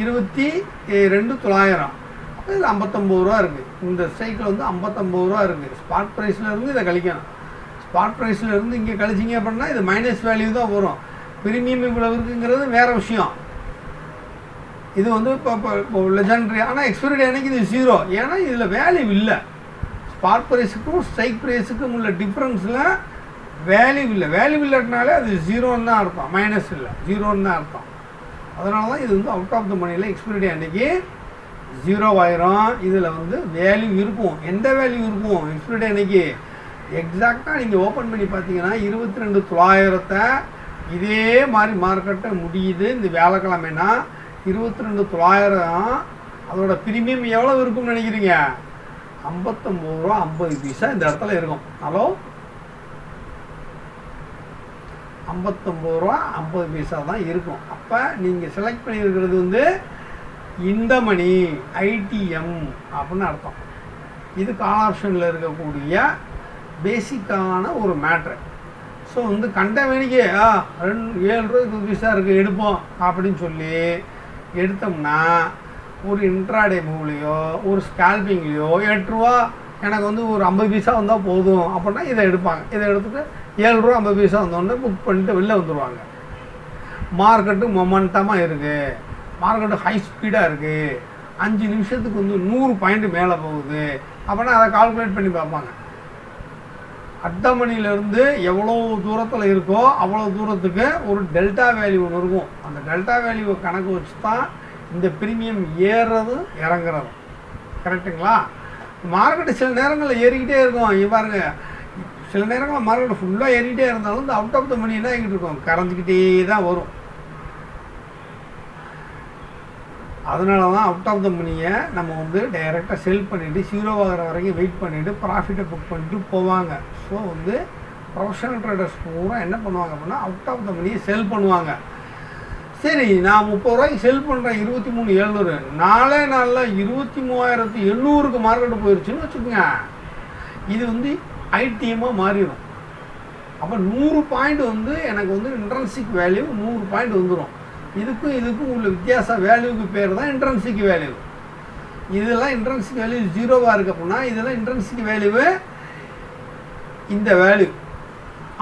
22,900, அப்போ இது 59 ரூபா இருக்குது. இந்த ஸ்ட்ரைக்கில் வந்து 59 ரூபா இருக்குது. ஸ்பாட் ப்ரைஸ்லேருந்து இதை கழிக்கணும். ஸ்பாட் ப்ரைஸ்லேருந்து இங்கே கழிச்சிங்க அப்படின்னா இது மைனஸ் வேல்யூ தான் வரும். ப்ரீமியம் இவ்வளோ இருக்குங்கிறது வேறு விஷயம். இது வந்து இப்போ லெஜெண்டரி, ஆனால் எக்ஸ்பைரி அன்னைக்கு இது 0, ஏன்னா இதில் வேல்யூ இல்லை. ஸ்பாட் ப்ரைஸுக்கும் ஸ்ட்ரைக் ப்ரைஸுக்கும் உள்ள டிஃப்ரென்ஸில் வேல்யூ இல்லை. வேல்யூ இல்லைனாலே அது 0ன்னு தான் அர்த்தம், மைனஸ் இல்லை, 0ன்னு தான் அர்த்தம். அதனால தான் இது வந்து அவுட் ஆஃப் த மணியில் எக்ஸ்பைரி அன்னைக்கு 0 ஆயிரும். இதில் வந்து வேல்யூ இருக்கும். எந்த வேல்யூ இருக்கும் எக்ஸ்பைரி அன்னைக்கு? எக்ஸாக்டாக நீங்கள் ஓப்பன் பண்ணி பார்த்தீங்கன்னா 22,900 இதே மாதிரி மார்க்கெட்டை முடியுது இந்த வியாழக்கிழமைனா 22,900 அதோட ப்ரீமியம் எவ்வளோ இருக்கும்னு நினைக்கிறீங்க? 59 ரூபா 50 பைசா இந்த இடத்துல இருக்கும். ஹலோ, 59 ரூபா 50 பைசா தான் இருக்கும். அப்போ நீங்கள் செலக்ட் பண்ணியிருக்கிறது வந்து இந்த மணி ஐடிஎம் அப்படின்னு அர்த்தம். இது கால் ஆப்ஷனில் இருக்கக்கூடிய பேசிக்கான ஒரு மேட்ரு. ஸோ வந்து கண்ட வேணிக்கு 7 ரூபா 20 பைசா இருக்குது எடுப்போம் அப்படின்னு சொல்லி எடுத்தோம்னா ஒரு இன்ட்ராடே மூவ்லையோ ஒரு ஸ்கால்பிங்லேயோ 8 ரூபா எனக்கு வந்து ஒரு 50 பைசா வந்தால் போதும் அப்படின்னா இதை எடுப்பாங்க. இதை எடுத்துகிட்டு 7 ரூபா 50 பைசா வந்தோடனே புக் பண்ணிட்டு வெளில வந்துடுவாங்க. மார்க்கெட்டு மொமெண்டமாக இருக்குது, மார்க்கெட்டு ஹை ஸ்பீடாக இருக்குது, 5 நிமிஷத்துக்கு வந்து 100 பாயிண்ட் மேலே போகுது அப்படின்னா அதை கால்குலேட் பண்ணி பார்ப்பாங்க. அட்டமணியிலேருந்து எவ்வளோ தூரத்தில் இருக்கோ அவ்வளோ தூரத்துக்கு ஒரு டெல்டா வேல்யூ ஒன்று இருக்கும். அந்த டெல்டா வேல்யூவை கணக்கு வச்சு தான் இந்த ப்ரீமியம் ஏறுறதும் இறங்குறதும். கரெக்டுங்களா? மார்க்கெட்டு சில நேரங்களில் ஏறிக்கிட்டே இருக்கும். பாருங்க, சில நேரங்களில் மார்க்கெட்டு ஃபுல்லாக ஏறிக்கிட்டே இருந்தாலும் இந்த அவுட் ஆஃப் த மணி என்ன ஆகிட்டு இருக்கும், கரைஞ்சிக்கிட்டே தான் வரும். அதனால தான் அவுட் ஆஃப் த மணியை நம்ம வந்து டைரெக்டாக செல் பண்ணிவிட்டு 0 ஆகிற வரைக்கும் வெயிட் பண்ணிவிட்டு ப்ராஃபிட்டை புக் பண்ணிட்டு போவாங்க. ஸோ வந்து ப்ரொஃபஷனல் ட்ரேடர்ஸ் பூரா என்ன பண்ணுவாங்க அப்படின்னா அவுட் ஆஃப் த மணியை செல் பண்ணுவாங்க. சரி, நான் 30 ரூபாய்க்கு செல் பண்ணுறேன் 23,700, நாளே நாளில் 23,800க்கு மார்க்கெட்டு போயிடுச்சுன்னு வச்சுக்கோங்க. இது வந்து ஐடிஎம்மாக மாறிடும். அப்போ 100 பாயிண்ட் வந்து எனக்கு வந்து இன்ட்ரன்சிக் வேல்யூ 100 பாயிண்ட் வந்துடும். இதுக்கும் உள்ள வித்தியாச வேல்யூக்கு பேர் தான் இன்ட்ரன்சிக் வேல்யூ. இதெல்லாம் இன்ட்ரன்சிக் வேல்யூ 0வாக இருக்குது அப்படின்னா இதெல்லாம் இன்ட்ரன்சிக் வேல்யூவு இந்த வேல்யூ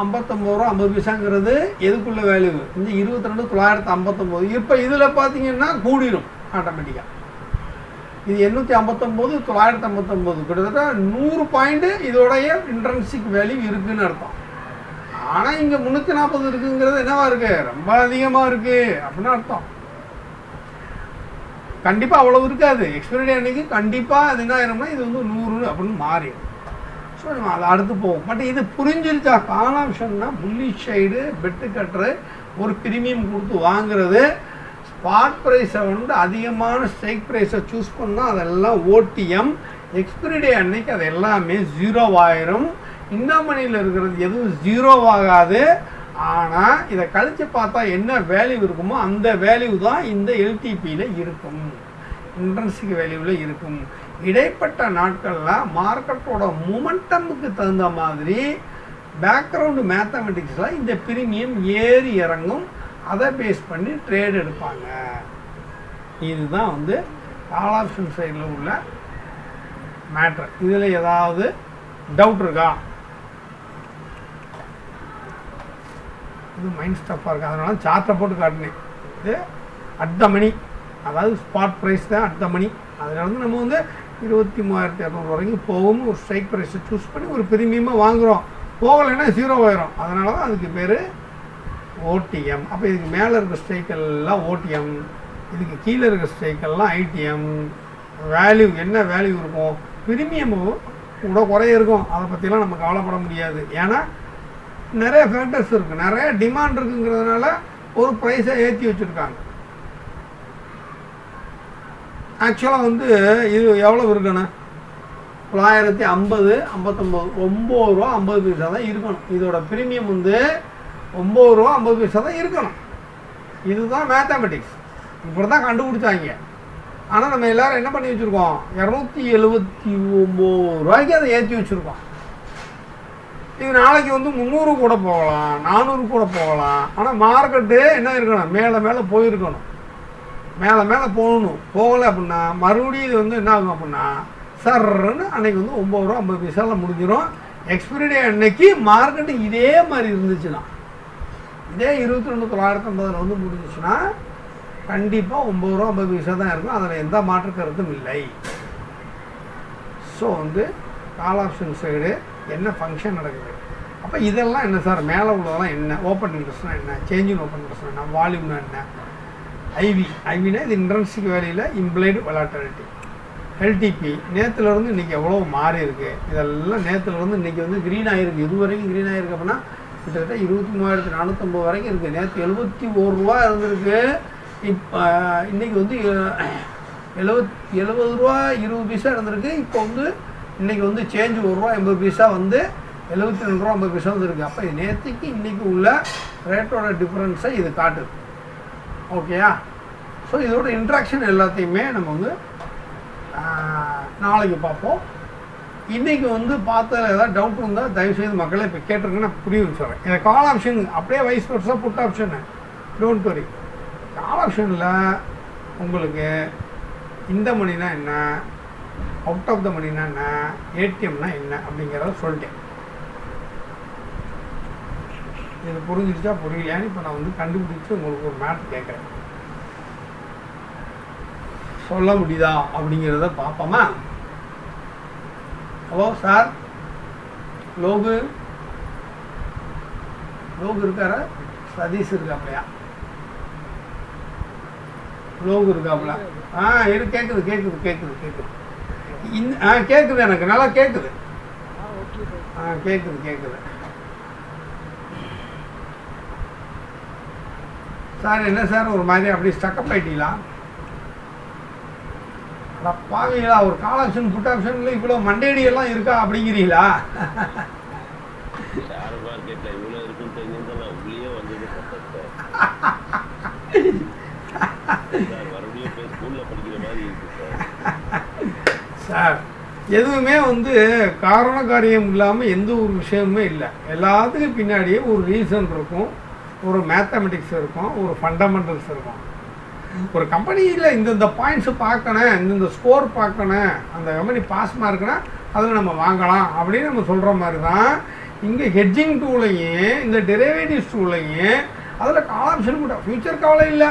59 ரூபா 50 பைசாங்கிறது எதுக்குள்ள வேல்யூ? இந்த 22,959. இப்போ இதில் பார்த்தீங்கன்னா கூடிடும் ஆட்டோமேட்டிக்காக. இது 859, 959, கிட்டத்தட்ட 100 பாயிண்ட்டு இதோடைய இன்ட்ரன்சிக் வேல்யூ இருக்குதுன்னு அர்த்தம். ஆனால் இங்கே 340 இருக்குங்கிறது என்னவா இருக்குது? ரொம்ப அதிகமாக இருக்குது அப்படின்னு அர்த்தம். கண்டிப்பாக அவ்வளோ இருக்காது. எக்ஸ்பைரி அன்னைக்கு கண்டிப்பாக அது என்ன ஆயிரும்னா இது வந்து 100 அப்படின்னு மாறிடும். ஸோ நம்ம அதை அடுத்து போவோம். பட் இது புரிஞ்சிருச்சா? கால் ஆப்ஷன்னா புல்லிஷ் சைடு பெட்டு கட்டுறது, ஒரு ப்ரீமியம் கொடுத்து வாங்குறது, ஸ்பாட் ப்ரைஸை வந்து அதிகமான ஸ்ட்ரைக் ப்ரைஸை சூஸ் பண்ணால் அதெல்லாம் ஓடிஎம். எக்ஸ்பைரி டே அன்னைக்கு அது எல்லாமே 0 ஆயிரும். இந்த மணியில் இருக்கிறது எதுவும் 0 ஆகாது. ஆனால் இதை கழித்து பார்த்தா என்ன வேல்யூ இருக்குமோ அந்த வேல்யூ தான் இந்த எல்டிபியில் இருக்கும், இன்ட்ரன்சிக் வேல்யூவில் இருக்கும். இடைப்பட்ட நாட்களில் மார்க்கெட்டோட மொமெண்டமுக்கு தகுந்த மாதிரி பேக்ரவுண்டு மேத்தமெட்டிக்ஸில் இந்த ப்ரீமியம் ஏறி இறங்கும். அதை பேஸ் பண்ணி ட்ரேட் எடுப்பாங்க. இதுதான் வந்து கால் ஆப்ஷன் சைடில் உள்ள மேட்ரு. இதில் ஏதாவது டவுட் இருக்கா? இது மைண்ட் ஸ்டஃப்பாக இருக்குது. அதனால சார்ட்டை போட்டு காட்டினேன். இது அட் த மணி, அதாவது ஸ்பாட் ப்ரைஸ் தான் அட் த மணி. அதில் வந்து நம்ம வந்து 23,200 வரைக்கும் போகும் ஒரு ஸ்ட்ரைக் ப்ரைஸை சூஸ் பண்ணி ஒரு ப்ரீமியமாக வாங்குகிறோம். போகலைன்னா 0 ஆயிரும். அதனால தான் அதுக்கு பேர் ஓடிஎம். அப்போ இதுக்கு மேலே இருக்கிற ஸ்ட்ரைக்கெல்லாம் ஓடிஎம், இதுக்கு கீழே இருக்கிற ஸ்ட்ரைக்கெல்லாம் ஐடிஎம். வேல்யூ என்ன வேல்யூ இருக்கும், ப்ரீமியமும் கூட குறைய இருக்கும். அதை பற்றிலாம் நம்ம கவலைப்பட முடியாது. ஏன்னா நிறைய ஃபேக்டர்ஸ் இருக்குது, நிறைய டிமாண்ட் இருக்குங்கிறதுனால ஒரு ப்ரைஸை ஏற்றி வச்சுருக்காங்க. ஆக்சுவலாக வந்து இது எவ்வளோ இருக்குண்ணா, 950, 59, 9 ரூபா 50 பைசா தான் இருக்கணும். இதோட ப்ரீமியம் வந்து 9 ரூபா 50 பைசா தான் இருக்கணும். இதுதான் மேத்தமெட்டிக்ஸ். இப்படி தான் கண்டுபிடிச்சாங்க. ஆனால் நம்ம எல்லோரும் என்ன பண்ணி வச்சுருக்கோம், 279 ரூபாய்க்கு அதை ஏற்றி வச்சுருக்கோம். இது நாளைக்கு வந்து 300 கூட போகலாம், 400 கூட போகலாம். ஆனால் மார்க்கெட்டு என்ன இருக்கணும், மேலே மேலே போயிருக்கணும், மேலே மேலே போகணும். போகலை அப்படின்னா மறுபடியும் இது வந்து என்ன ஆகும் அப்படின்னா சர்ன்னு அன்றைக்கி வந்து 9 ரூபா 50 பைசாவில் முடிஞ்சிடும். எக்ஸ்பிரி டே அன்னைக்கு மார்க்கெட்டு இதே மாதிரி இருந்துச்சுன்னா, இதே 22,950 வந்து முடிஞ்சிச்சுன்னா கண்டிப்பாக 9 ரூபா 50 பைசா தான் இருக்கும். அதில் எந்த மாற்று கருத்தும் இல்லை. ஸோ வந்து கால் ஆப்ஷன் சைடு என்ன ஃபங்க்ஷன் நடக்குது. அப்போ இதெல்லாம் என்ன சார், மேலே உள்ளதெல்லாம் என்ன, ஓப்பன் இன்ட்ரெஸ்ட்னா என்ன, சேஞ்சிங் ஓப்பன் இன்ட்ரெஸ்ட்னா என்ன, வால்யூம்னா என்ன, ஐவினா இது இன்ட்ரென்சிக் வேல்யூவில் இம்ப்ளைடு வொலாட்டிலிட்டி. எல்டிபி நேற்றுலேருந்து இன்றைக்கி எவ்வளோ மாறி இருக்குது. இதெல்லாம் நேற்றுலேருந்து இன்றைக்கி வந்து க்ரீன் ஆகிருக்கு. இது வரைக்கும் க்ரீன் ஆகிருக்கு அப்படின்னா கிட்டத்தட்ட 23,450 வரைக்கும் இருக்குது. நேற்று 71 ரூபா இருந்திருக்கு. இப்போ இன்றைக்கி வந்து 70 ரூபா 20 பைசா இருந்திருக்கு. இப்போ வந்து இன்றைக்கி வந்து சேஞ்ச் 1 ரூபா 80 பைசா வந்து 72 ரூபா 50 பைசா வந்துருக்கு. அப்போ நேற்றுக்கு இன்றைக்கி உள்ள ரேட்டோட டிஃப்ரென்ஸை இது காட்டுது. ஓகேயா? ஸோ இதோட இன்ட்ராக்ஷன் எல்லாத்தையுமே நம்ம வந்து நாளைக்கு பார்ப்போம். இன்றைக்கி வந்து பார்த்ததில் ஏதாவது டவுட் இருந்தால் தயவுசெய்து மக்களே இப்போ கேட்டிருக்குன்னு நான் புரிய வச்சுறேன். இந்த கால் ஆப்ஷன் அப்படியே வைஸ் வர்ஸாக புட் ஆப்ஷனு டோன்ட் வரி. கால் ஆப்ஷனில் உங்களுக்கு இந்த மணினா என்ன, அவுட் ஆஃப் த மணினா என்ன, ஏடிஎம்னா என்ன அப்படிங்கிறத சொல்லிட்டேன். இது புரிஞ்சிருச்சா புரியலையான்னு இப்போ நான் வந்து கண்டுபிடிச்சி உங்களுக்கு ஒரு மேட்ரு கேட்குறேன். சொல்ல முடியுதா அப்படிங்கிறத பார்ப்போமா? ஹலோ சார், லோகு இருக்காரா? சதீஷ் இருக்காப்லையா? லோகு இருக்காப்புல? கேட்குது கேட்குது எனக்கு நல்லா கேட்குது. கேட்குது சார். என்ன சார் ஒரு மாதிரி அப்படி ஸ்டக்கப் ஆகிட்டீங்களா? பாவீங்களா, ஒரு கால் ஆப்ஷன் புட் ஆப்ஷன்ல இவ்வளோ மண்டேடியெல்லாம் இருக்கா அப்படிங்கிறீங்களா? சார் எதுவுமே வந்து காரண காரியம் இல்லாமல் எந்த ஒரு விஷயமுமே இல்லை. எல்லாத்துக்கும் பின்னாடியே ஒரு ரீசன் இருக்கும், ஒரு மேத்தமெட்டிக்ஸ் இருக்கும், ஒரு ஃபண்டமெண்டல்ஸ் இருக்கும். ஒரு கம்பெனியில் இந்தந்த பாயிண்ட்ஸு பார்க்கணும், இந்தந்த ஸ்கோர் பார்க்கணும், அந்த கம்பெனி பாஸ் மார்க்குனா அதில் நம்ம வாங்கலாம் அப்படின்னு நம்ம சொல்கிற மாதிரி தான் இங்கே ஹெட்ஜிங் டூலையும் இந்த டெரிவேட்டிவ்ஸ் டூலையும் அதில் கால் ஆப்ஷன் கூட ஃபியூச்சர் கவலை இல்லை.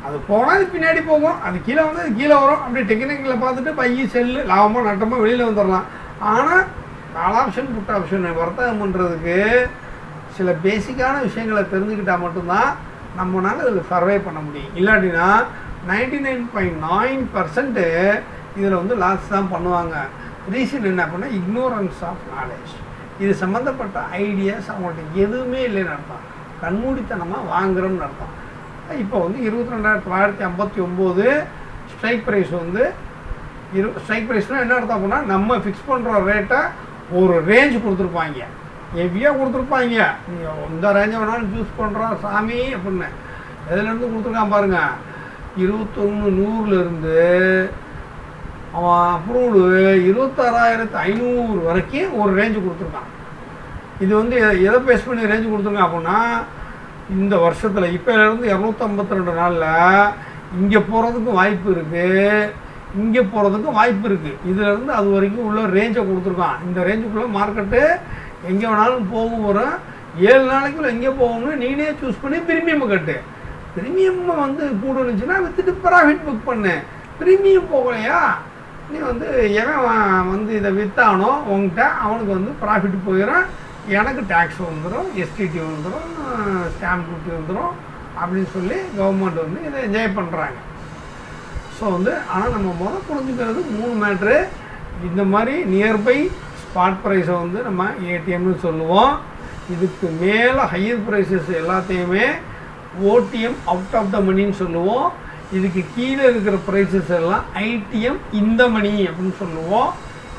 அது போனால் அது பின்னாடி போகும், அது கீழே வந்து அது கீழே வரும். அப்படியே டெக்னிக்கில் பார்த்துட்டு பையி செல்லு லாபமாக நட்டமாக வெளியில் வந்துடலாம். ஆனால் கால் ஆப்ஷன் புட் ஆப்ஷன் வர்த்தகம் பண்ணுறதுக்கு சில பேசிக்கான விஷயங்களை தெரிஞ்சுக்கிட்டால் மட்டும்தான் நம்மளால் இதில் சர்வே பண்ண முடியும். இல்லாட்டினா 99.9% இதில் வந்து லாஸ் தான் பண்ணுவாங்க. ரீசன் என்ன பண்ணால் இக்னோரன்ஸ் ஆஃப் நாலேஜ். இது சம்மந்தப்பட்ட ஐடியாஸ் அவங்கள்ட்ட எதுவுமே இல்லைன்னு அர்த்தம், கண்மூடித்தனமாக வாங்குறோம்னு அர்த்தம். இப்போ வந்து 22,959 ஸ்ட்ரைக் ப்ரைஸ் வந்து ஸ்ட்ரைக் ப்ரைஸ்னால் என்ன அர்த்தம் அப்படின்னா நம்ம ஃபிக்ஸ் பண்ணுற ரேட்டை ஒரு ரேஞ்ச் கொடுத்துருப்பாங்க, ஹெவியாக கொடுத்துருப்பாங்க. நீங்கள் இந்த ரேஞ்சை வேணாலும் சூஸ் பண்ணுறோம் சாமி அப்படின்னு எதுலேருந்து கொடுத்துருக்கான் பாருங்கள். 21,100லேருந்து அவன் அப்ரூவ்டு 26,500 வரைக்கும் ஒரு ரேஞ்சு கொடுத்துருக்கான். இது வந்து எதை பேஸ் பண்ணி ரேஞ்சு கொடுத்துருக்கான் அப்படின்னா இந்த வருஷத்தில் இப்போலேருந்து 252 நாளில் இங்கே போகிறதுக்கும் வாய்ப்பு இருக்குது, இங்கே போகிறதுக்கும் வாய்ப்பு இருக்குது. இதிலேருந்து அது வரைக்கும் உள்ள ரேஞ்சை கொடுத்துருக்கான். இந்த ரேஞ்சுக்குள்ளே மார்க்கெட்டு எங்கே வேணாலும் போகும் வரும். 7 நாளைக்குள்ள எங்கே போகணும்னு நீனே சூஸ் பண்ணி ப்ரீமியம் கட்டு. ப்ரீமியம் வந்து கூட இருந்துச்சுன்னா வித்துட்டு ப்ராஃபிட் புக் பண்ணு. ப்ரீமியம் போகலையா நீ வந்து எவன் வந்து இதை விற்றானோ உங்கள்கிட்ட அவனுக்கு வந்து ப்ராஃபிட் போயிடும், எனக்கு டேக்ஸ் வந்துடும், எஸ்டிடி வந்துடும், ஸ்டாம்ப் டியூட்டி வந்துடும் அப்படின்னு சொல்லி கவர்மெண்ட் வந்து இதை என்ஜாய் பண்ணுறாங்க. ஸோ வந்து ஆனால் நம்ம புரிஞ்சுக்கிறது 3 மேட்ரு. இந்த மாதிரி நியர்பை ஸ்பாட் ப்ரைஸை வந்து நம்ம ஏடிஎம்னு சொல்லுவோம். இதுக்கு மேலே ஹையர் ப்ரைஸஸ் எல்லாத்தையுமே ஓடிஎம் அவுட் ஆஃப் த மணின்னு சொல்லுவோம். இதுக்கு கீழே இருக்கிற ப்ரைஸஸ் எல்லாம் ஐடிஎம் இந்த மணி அப்படின்னு சொல்லுவோம்.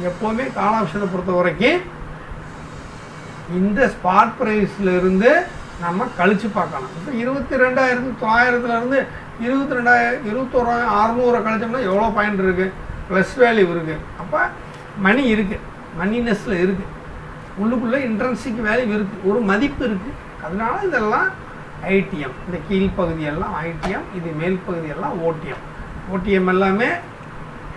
எப்போவுமே கால் ஆப்ஷனை பொறுத்த வரைக்கும் இந்த ஸ்பாட் ப்ரைஸ்லேருந்து நம்ம கழித்து பார்க்கலாம். இப்போ 22,900 21,600 கழிச்சோம்னா எவ்வளோ பாயிண்ட் இருக்குது, ப்ளஸ் வேல்யூ இருக்குது. அப்போ மணி இருக்குது, மணினஸில் இருக்குது, உள்ளுக்குள்ளே இன்ட்ரென்சிக் வேல்யூ இருக்குது, ஒரு மதிப்பு இருக்குது. அதனால இதெல்லாம் ஐடிஎம். இந்த கீழ்ப்பகுதியெல்லாம் ஐடிஎம், இது மேல் பகுதியெல்லாம் ஓடிஎம். ஓடிஎம் எல்லாமே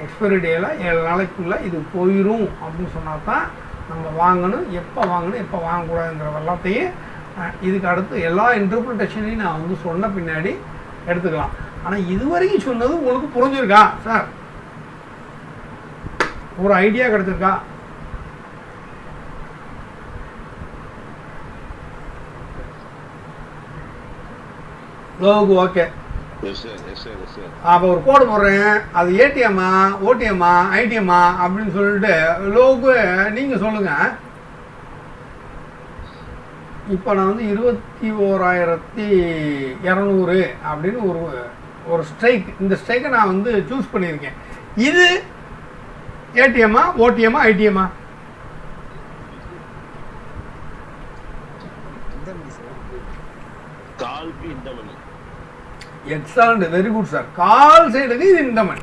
எக்ஸ்பைரி டேயில் 7 நாளைக்குள்ளே இது போயிடும் அப்படின்னு சொன்னால் தான் நம்ம வாங்கணும். எப்போ வாங்கணும் எப்போ வாங்கக்கூடாதுங்கிற எல்லாத்தையும் இதுக்கு அடுத்து எல்லா இன்டர்பிரிட்டேஷனையும் நான் வந்து சொன்ன பின்னாடி எடுத்துக்கலாம். ஆனால் இதுவரைக்கும் சொன்னது உங்களுக்கு புரிஞ்சிருக்கா சார்? ஒரு ஐடியா கிடச்சிருக்கா? லோகு ஓகே. அப்போ ஒரு கோடு போடுறேன், அது ஏடிஎம்மா ஓடிஎம்மா ஐடிஎம்மா அப்படின்னு சொல்லிட்டு லோகு நீங்கள் சொல்லுங்கள். இப்போ நான் வந்து 21,200 அப்படின்னு ஒரு ஸ்ட்ரைக், இந்த ஸ்ட்ரைக்கை நான் வந்து சூஸ் பண்ணியிருக்கேன். இது ஏடிஎம்மா ஓடிஎம்மா ஐடிஎம்மா? Excellent, very good sir. Call சைடுக்கு இது இந்த money.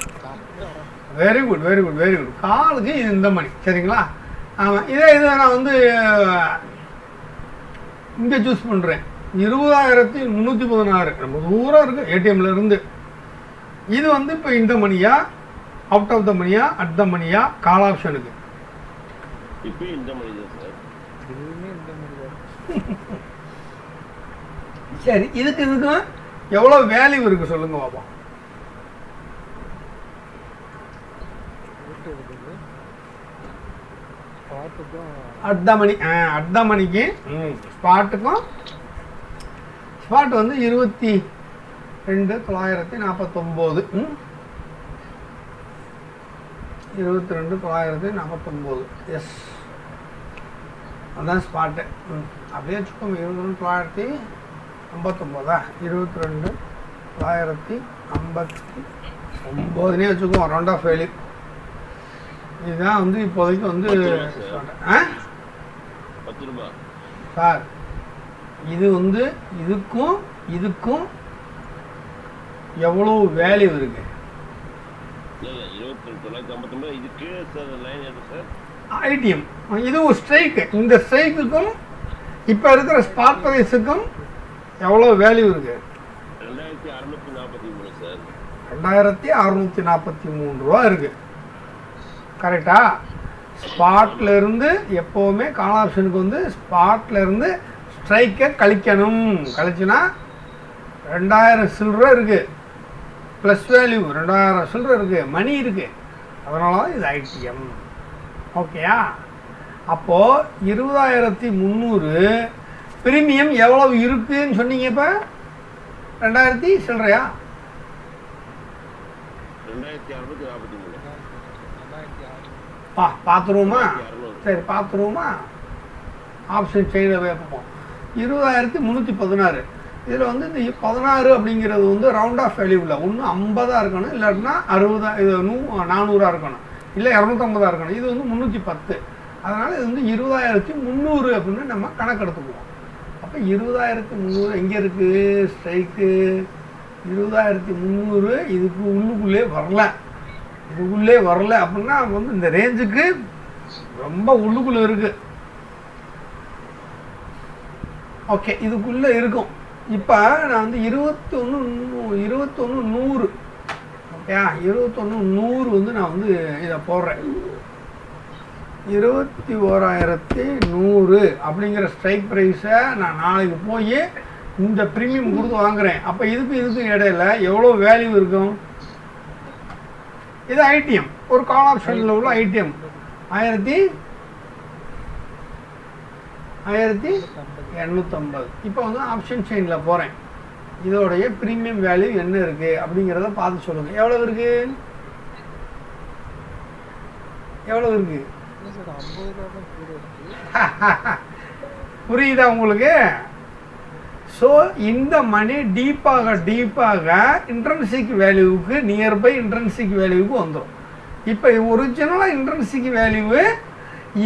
Very good very good very good. காலுக்கு இது இந்த மணி, சரிங்களா? ஆமாம், இதை நான் வந்து இங்கே சூஸ் பண்ணுறேன். 20,316 ரொம்ப தூரம் இருக்குது ஏடிஎம்ல இருந்து. இது வந்து இப்போ இந்த மணியா, அவுட் ஆஃப் த மணியா, அட் த மணியா? கால் ஆப்ஷனுக்கு இப்போ இந்த மணி தான் சார். சரி, இதுக்கும் எவ்வளோ வேல்யூ இருக்குது சொல்லுங்க பாப்போம். At the money, at the மணிக்கு ஸ்பாட்டுக்கும் ஸ்பாட் வந்து 22,949. 22,949 எஸ், அதான் ஸ்பாட்டு. அப்படியே வச்சுக்கோங்க. 22,959 22,959 வச்சுக்கோம். ரவுண்ட் ஆஃப் வேல்யூ இதுதான் வந்து இப்போதைக்கு வந்து சார். இது வந்து இதுக்கும் எவ்வளோ வேல்யூ இருக்கு? ஐடிஎம் இது ஒரு ஸ்ட்ரைக்கு. இந்த ஸ்ட்ரைக்குக்கும் இப்போ இருக்கிற ஸ்பாட் ப்ரைஸுக்கும் எவ்வளோ வேல்யூ இருக்கு? 2,643 ரூபா இருக்கு. கரெக்டா? ஸ்பாட்ல இருந்து எப்போவுமே கால் ஆப்ஷனுக்கு வந்து ஸ்பாட்ல இருந்து ஸ்ட்ரைக்கை கழிக்கணும். கழிச்சுன்னா 2,000 சில்லரை இருக்கு, ப்ளஸ் வேல்யூ 2,000 சில்லரை இருக்கு, மணி இருக்கு. அதனால தான் இது ஐடிஎம். ஓகேயா? அப்போது 20,300 ப்ரீமியம் எவ்வளவு இருக்குன்னு சொன்னீங்க? இப்போ 2,000 சில்லறையா? 2,643. பார்த்துருவோமா? சரி பார்த்துருவோமா? ஆப்ஷன் செயினை வைப்போம். 20,316. இதில் வந்து இந்த 16 அப்படிங்கிறது வந்து ரவுண்ட் ஆஃப் வேல்யூவில் ஒன்று 50 இருக்கணும், இல்லாட்டினா 60, இது 400 இருக்கணும், இல்லை 250 இருக்கணும். இது வந்து 310. அதனால் இது வந்து 20,300 அப்படின்னு நம்ம கணக்கெடுத்துக்குவோம். அப்போ 20,300 எங்கே இருக்குது ஸ்ட்ரைக்கு? 20,300 இதுக்கு உள்ளுக்குள்ளே வரல அப்படின்னா வந்து இந்த ரேஞ்சுக்கு ரொம்ப உள்ளுக்குள்ளே இருக்குது. ஓகே, இதுக்குள்ளே இருக்கும். இப்போ நான் வந்து 21,100 ஓகே 21,100 வந்து நான் வந்து இதை போடுறேன். 21,100 அப்படிங்கிற ஸ்ட்ரைக் ப்ரைஸை நான் நாளைக்கு போய் இந்த ப்ரீமியம் கொடுத்து வாங்குகிறேன். அப்போ இதுக்கும் இடையில எவ்வளோ வேல்யூ இருக்கும்? இது ஐடிஎம், ஒரு கால் ஆப்ஷனில் உள்ள ஐடிஎம் 1850. இப்போ வந்து ஆப்ஷன் செயினில் போகிறேன். இதோடைய ப்ரீமியம் வேல்யூ என்ன இருக்குது அப்படிங்கிறத பார்த்து சொல்லுங்கள். எவ்வளோ இருக்குது? புரியுதா உங்களுக்கு? ஸோ இந்த மணி டீப்பாக இன்ட்ரன்சிக் வேல்யூவுக்கு நியர்பை இன்ட்ரன்சிக் வேல்யூவுக்கு வந்துடும். இப்போ ஒரிஜினலாக இன்ட்ரன்சிக் வேல்யூவு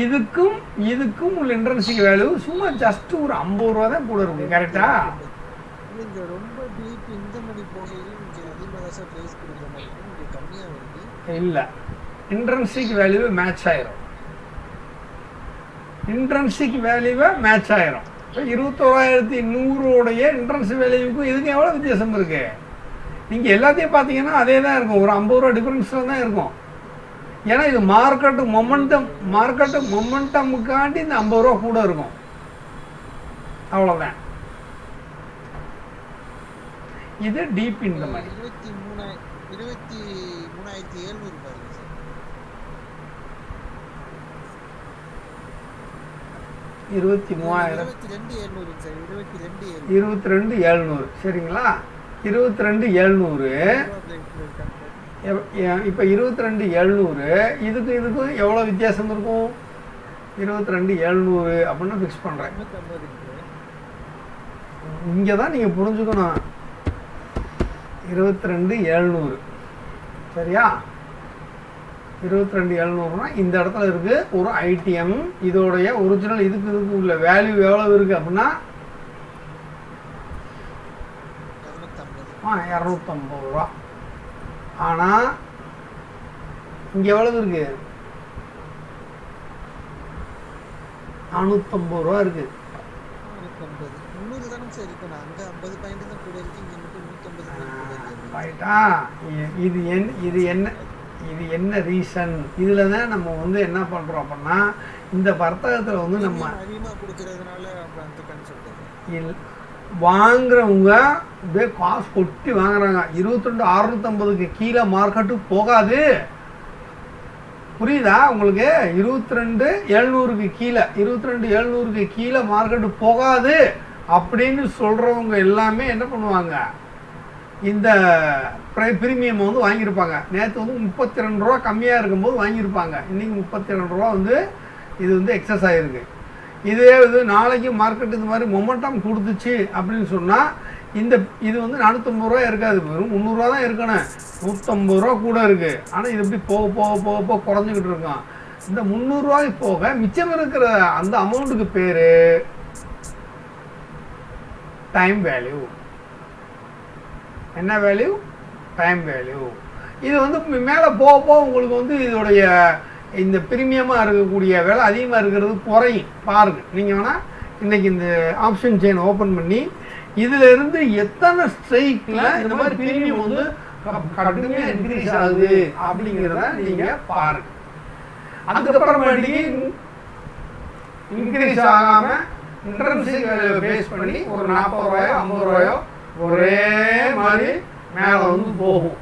இதுக்கும் உள்ள இன்ட்ரன்சிக் வேல்யூ சும்மா ஜஸ்ட் ஒரு 50 ரூபா தான் கூட இருக்கும். கரெக்டா? இல்லை, இன்ட்ரன்சிக் வேல்யூவை மேட்ச் ஆயிரும். இப்போ 21,100 இன்ட்ரன்சிக் வேல்யூவுக்கும் இதுக்கும் எவ்வளோ வித்தியாசம் இருக்கு? நீங்கள் எல்லாத்தையும் பார்த்தீங்கன்னா அதே தான் இருக்கும், ஒரு 50 ரூபா டிஃப்ரென்ஸில் தான் இருக்கும். ஏன்னா இது மார்க்கெட்டு மொமெண்டமுக்காண்டி இந்த 50 ரூபா கூட இருக்கும். அவ்வளோதான். இது டீப் இந்த மாதிரி 22,700 சரிங்களா? 22,700. இப்போ 22,700 இதுக்கும் எவ்வளோ வித்தியாசம் இருக்கும்? 22,700 அப்படின்னு ஃபிக்ஸ் பண்ணுறேன். இங்கே தான் நீங்கள் புரிஞ்சுக்கணும். 22,700 சரியா? 22,700னா இந்த இடத்துல இருக்குது ஒரு ஐடிஎம். இதோடைய ஒரிஜினல் இதுக்கு உள்ள வேல்யூ எவ்வளோ இருக்குது அப்படின்னா 250 ரூபா. ஆனால் இங்கே எவ்வளவு இருக்கு? 450 ரூபா இருக்குது. இது என்ன ரீசன்? இதில் தான் நம்ம வந்து என்ன பண்ணுறோம் அப்படின்னா இந்த வர்த்தகத்தில் வந்து நம்ம வாங்குறவங்க அப்படியே காசு கொட்டி வாங்குறாங்க. 22,650க்கு கீழே மார்க்கெட்டு போகாது. புரியுதா உங்களுக்கு? 22,700க்கு கீழே மார்க்கெட்டு போகாது அப்படின்னு சொல்கிறவங்க எல்லாமே என்ன பண்ணுவாங்க? இந்த ப்ரீமியம் வந்து வாங்கியிருப்பாங்க. நேற்று வந்து 32 ரூபா கம்மியாக இருக்கும்போது வாங்கியிருப்பாங்க. இன்றைக்கி 32 ரூபா வந்து இது வந்து எக்ஸஸ் ஆகிருக்கு. இதே இது நாளைக்கு மார்க்கெட் இந்த மாதிரி மொமெண்டம் கொடுத்துச்சு அப்படின்னு சொன்னால் இது வந்து 450 ரூபா இருக்காது, வெறும் 300 ரூபா தான் இருக்கணும். 150 ரூபா கூட இருக்குது. ஆனால் இது எப்படி போக குறைஞ்சிக்கிட்டு இருக்கும். இந்த 300 ரூபாய்க்கு போக மிச்சம் இருக்கிற அந்த அமௌண்ட்டுக்கு பேர் டைம் வேல்யூ. என்ன வேல்யூ? Time value. இது வந்து மேலே போக உங்களுக்கு வந்து இதோடைய இந்த பிரீமியமாக இருக்கக்கூடிய வேலை அதிகமாக இருக்கிறது குறையும். பாருங்கள், நீங்கள் வேணால் இன்றைக்கி இந்த ஆப்ஷன் செயின் ஓப்பன் பண்ணி இதிலிருந்து எத்தனை ஸ்ட்ரைக்கில் இந்த மாதிரி பிரீமியம் வந்து கடுமையாக இன்க்ரீஸ் ஆகுது அப்படிங்கிறத நீங்கள் பாருங்கள். அதுக்கப்புறமேட்டுக்கு இன்க்ரீஸ் ஆகாமல் இன்ட்ரன்சிக் வேல்யூவை பேஸ் பண்ணி ஒரு 40 ரூபாயோ 50 ரூபாயோ ஒரே மாதிரி மேலே வந்து போகும்.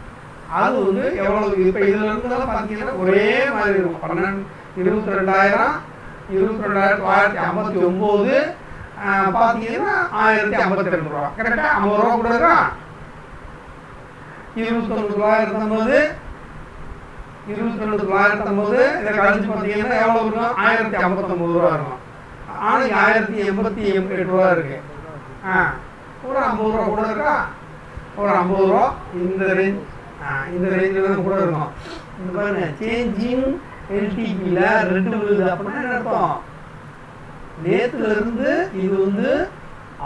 அது வந்து எவ்வளவு? இப்போ இதில் இருந்தாலும் பார்த்தீங்கன்னா ஒரே மாதிரி இருக்கும். 22,000 22,959 பார்த்தீங்கன்னா 1,052 ரூபா. கரெக்டாக 50 ரூபா கூட இருக்கா? 21,950 இதை கழிச்சு பார்த்தீங்கன்னா எவ்வளோ இருக்கும்? 1,059 ரூபா இருக்கும். ஆனால் 1,088 ரூபா இருக்கு. ஒரு 50 ரூபா கூட இருக்கா? ஒரு 50 ரூபா இந்த ரேஞ்சில் தான் கூட இருக்கும். இந்த பாருங்க, சேஞ்சிங் எல்டிபியில் ரெண்டு விழுது அப்படின்னா என்ன அர்த்தம்? நேற்றுலேருந்து இது வந்து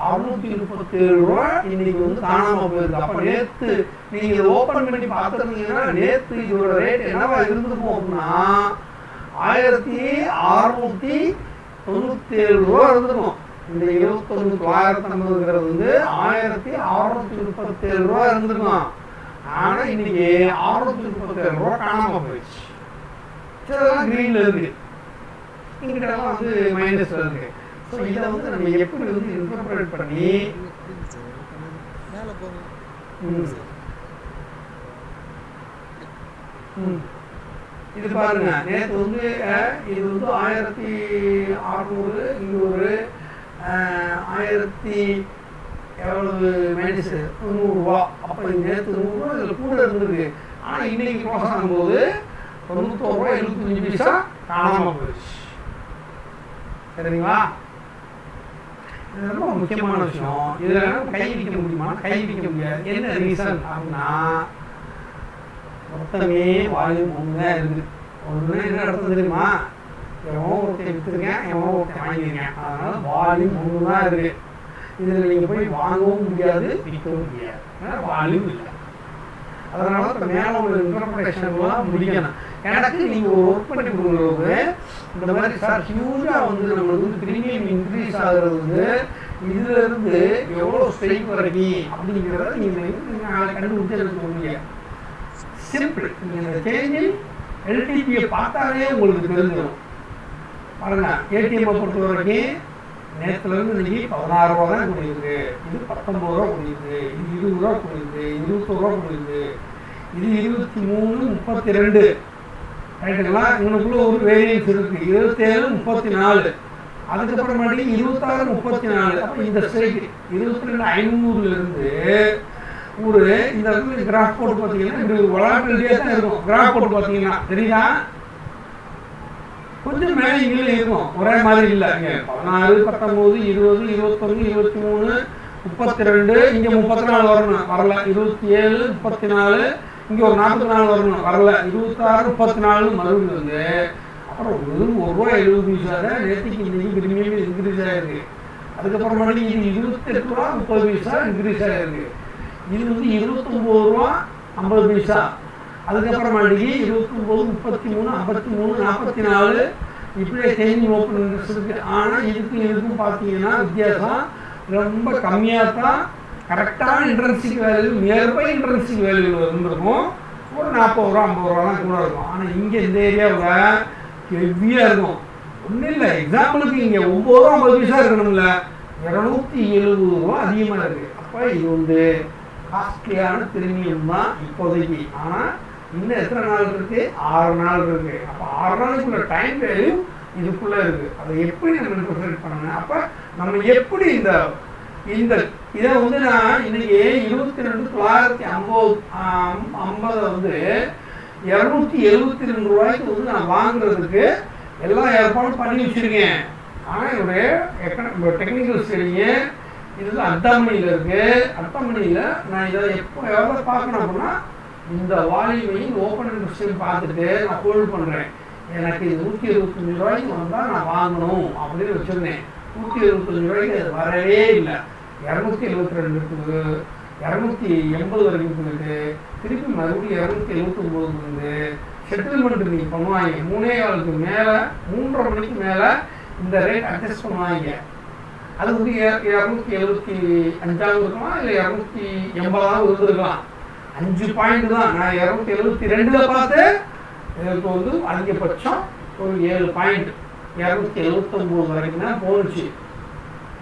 637 ரூபா இன்னைக்கு வந்து காணாமல் போயிருக்கு. அப்போ நேற்று நீங்கள் இதை ஓப்பன் பண்ணி பார்த்துருந்தீங்கன்னா நேற்று இதோட ரேட் என்னவா இருந்திருக்கும் அப்படின்னா 1,697 ரூபா இருந்திருக்கும். இந்த 21,950 வந்து 1,637 ரூபா இருந்திருக்கும். ஆனால் இன்னைக்கு 637 ரூபா காணாமல் போயிடுச்சு. இதெல்லாம் கிரீனில் இருக்கு. இங்கிட்டலாம் வந்து மைனஸில் இருக்குது. ஸோ இதை வந்து நம்ம எப்படி வந்து இன்டர்பிரேட் பண்ணி மேலே போங்க. இது பாருங்க, நேற்று வந்து இது வந்து 1600, இங்கே ஒரு 1000 எவ்வளவு மைனஸ் 100 ரூபா. அப்போ நேற்று 100 ரூபா இதில் கூட இருந்திருக்கு. ஆனால் இன்னைக்கு க்ளோஸ் ஆகும்போது 91 ரூபா 75 பைசா காணாமல் போயிடுச்சு. சரிங்களா? இது ரொம்ப முக்கியமான விஷயம். இதில் கை வைக்க முடியுமா? கை வைக்க முடியாது. என்ன ரீசன் அப்படின்னா மொத்தமே வால்யூம் ஒன்று தான் இருக்குது. ஒன்று என்ன நடத்துது தெரியுமா? எவனோ ஒருத்தர் விற்றுருக்கேன், எவனோ ஒருத்தர் வாங்கியிருக்கேன். அதனால் வால்யூம் ஒன்று தான் இருக்குது. இதில் நீங்கள் போய் வாங்கவும் முடியாது, விற்கவும் முடியாது. ஏன்னா வால்யூம் இல்லை. அதனால இப்போ மேலே ஒரு இன்டர்பிரேஷன்லாம் முடிக்கணும். எனக்கு நீங்கள் ஒரு ஒர்க் பண்ணி கொடுக்குறது இந்த மாதிரி சார் ஹியூஜாக வந்து நம்மளுக்கு வந்து ப்ரீமியம் இன்க்ரீஸ் ஆகிறது வந்து இதுலேருந்து எவ்வளோ ஸ்ட்ரைக் வரைக்கும் அப்படிங்கிறத நீங்கள் கண்டுபிடிச்சி எனக்கு சொல்லுங்க. சிம்பிள். நீங்கள் இந்த சேஞ்சிங் எல்டிபியை பார்த்தாலே உங்களுக்கு தெரிஞ்சிடும். பாருங்க, ஏடிஎம்மை பொறுத்த வரைக்கும் நேற்றுலேருந்து இன்னைக்கு 16 ரூபா தான் கூடியிருக்கு. இது 19 ரூபா கூடியிருக்கு. இது 20 ரூபா கூடியிருக்கு. 21 ரூபா கூடியிருக்கு. இது 23, 32 ரைட்டுங்களா? இவனுக்குள்ள ஒரு வேரியன்ஸ் இருக்குது. 27, 34. அதுக்கப்புறமாட்டி 26, 34. அப்போ இந்த ஸ்ட்ரைக் 22,500லேருந்து ஒரு இந்த இடத்துல கிராஃப் போட்டு பார்த்தீங்கன்னா இப்படி ஒரு வளாட்டலிட்டியாக தான் இருக்கும். கிராஃப் போட்டு பார்த்தீங்கன்னா தெரியுதா? கொஞ்சம் மேலே இங்கே இருக்கும், ஒரே மாதிரி இல்லை. இங்கே 16, 19, 20, 21, 23, 32, இங்கே 34 வரணும், வரல. 27, 34, இங்கே ஒரு 44 வரணும், வரல. 26, 34 மறுபடியும் வந்து அப்புறம் வெறும் 1 ரூபா 70 பைசா தான் நேற்றுக்கு இன்னைக்கு ப்ரீமியம் இன்க்ரீஸ் ஆகிருக்கு. அதுக்கப்புறமாட்டி இது 28 ரூபா 30 பைசா இன்க்ரீஸ் ஆகிருக்கு. இது வந்து 29 ரூபா 50 பைசா. அதுக்கப்புறமாட்டிக்கு 29, 33, 53, 44 இப்படியே சேஞ்சிங் ஓப்பன் இன்ட்ரெஸ்ட் இருக்குது. ஆனால் இதுக்கும் பார்த்தீங்கன்னா வித்தியாசம் ரொம்ப கம்மியாக தான். கரெக்டான intrinsic value, nearby intrinsic value இருந்திருக்கும். ஒரு 40 ரூபா 50 ரூபாலாம் கூட இருக்கும். ஆனால் இங்கே இந்த ஏரியாவில் ஹெவியாக இருக்கும். ஒன்றும் இல்லை, எக்ஸாம்பிளுக்கு இங்கே 9 ரூபா 50 பைசா இருக்கணும்ல, 270 ரூபா அதிகமாக இருக்குது. அப்போ இது வந்து காஸ்ட்லியான ப்ரீமியம் தான் இப்போதைக்கு. ஆனால் இன்னும் எத்தனை நாள் இருக்குது? 6 நாள் இருக்குது. அப்போ 6 நாளுக்குள்ள டைம் வேல்யூ இதுக்குள்ளே இருக்குது. அதை எப்படி நம்ம இன்டர்பிரேட் பண்ணணும்? அப்போ நம்ம எப்படி இந்த இந்த இதை வந்து நான் இன்னைக்கு 22,950 வந்து 272 ரூபாய்க்கு வந்து நான் வாங்குறதுக்கு எல்லா ஏற்பாடும் பண்ணி வச்சுருக்கேன். ஆனால் என்னுடைய டெக்னிக்கல் ஸ்டடிங்க இது அர்த்தமணியில் இருக்குது. அர்த்தமணியில் நான் இதை எவ்வளோ பார்க்கணும் அப்படின்னா இந்த வால்யூமையும் ஓப்பன் இன்ட்ரெஸ்டையும் பார்த்துட்டு நான் ஹோல்ட் பண்ணுறேன். எனக்கு இது 125 ரூபாய்க்கு வந்தால் நான் வாங்கணும் அப்படின்னு வச்சுருந்தேன். 125 ரூபாய்க்கு அது வரவே இல்லை. 272 இருக்குது, 280 வரைக்கும் போயிட்டு திருப்பி மறுபடியும் 279 வந்து செட்டில்மெண்ட் நீங்கள் பண்ணுவாங்க. 3:15 மேலே 3:30 மணிக்கு மேலே இந்த ரேட் அட்ஜஸ்ட் பண்ணுவாங்க. அது வந்து 275 இருக்கலாம், இல்லை 280 இருந்திருக்கலாம். 5 பாயிண்ட் தான். நான் 272 பார்த்து இதுக்கு வந்து அதிகபட்சம் ஒரு 7 பாயிண்ட் 279 வரைக்கும் தான் போணுச்சு.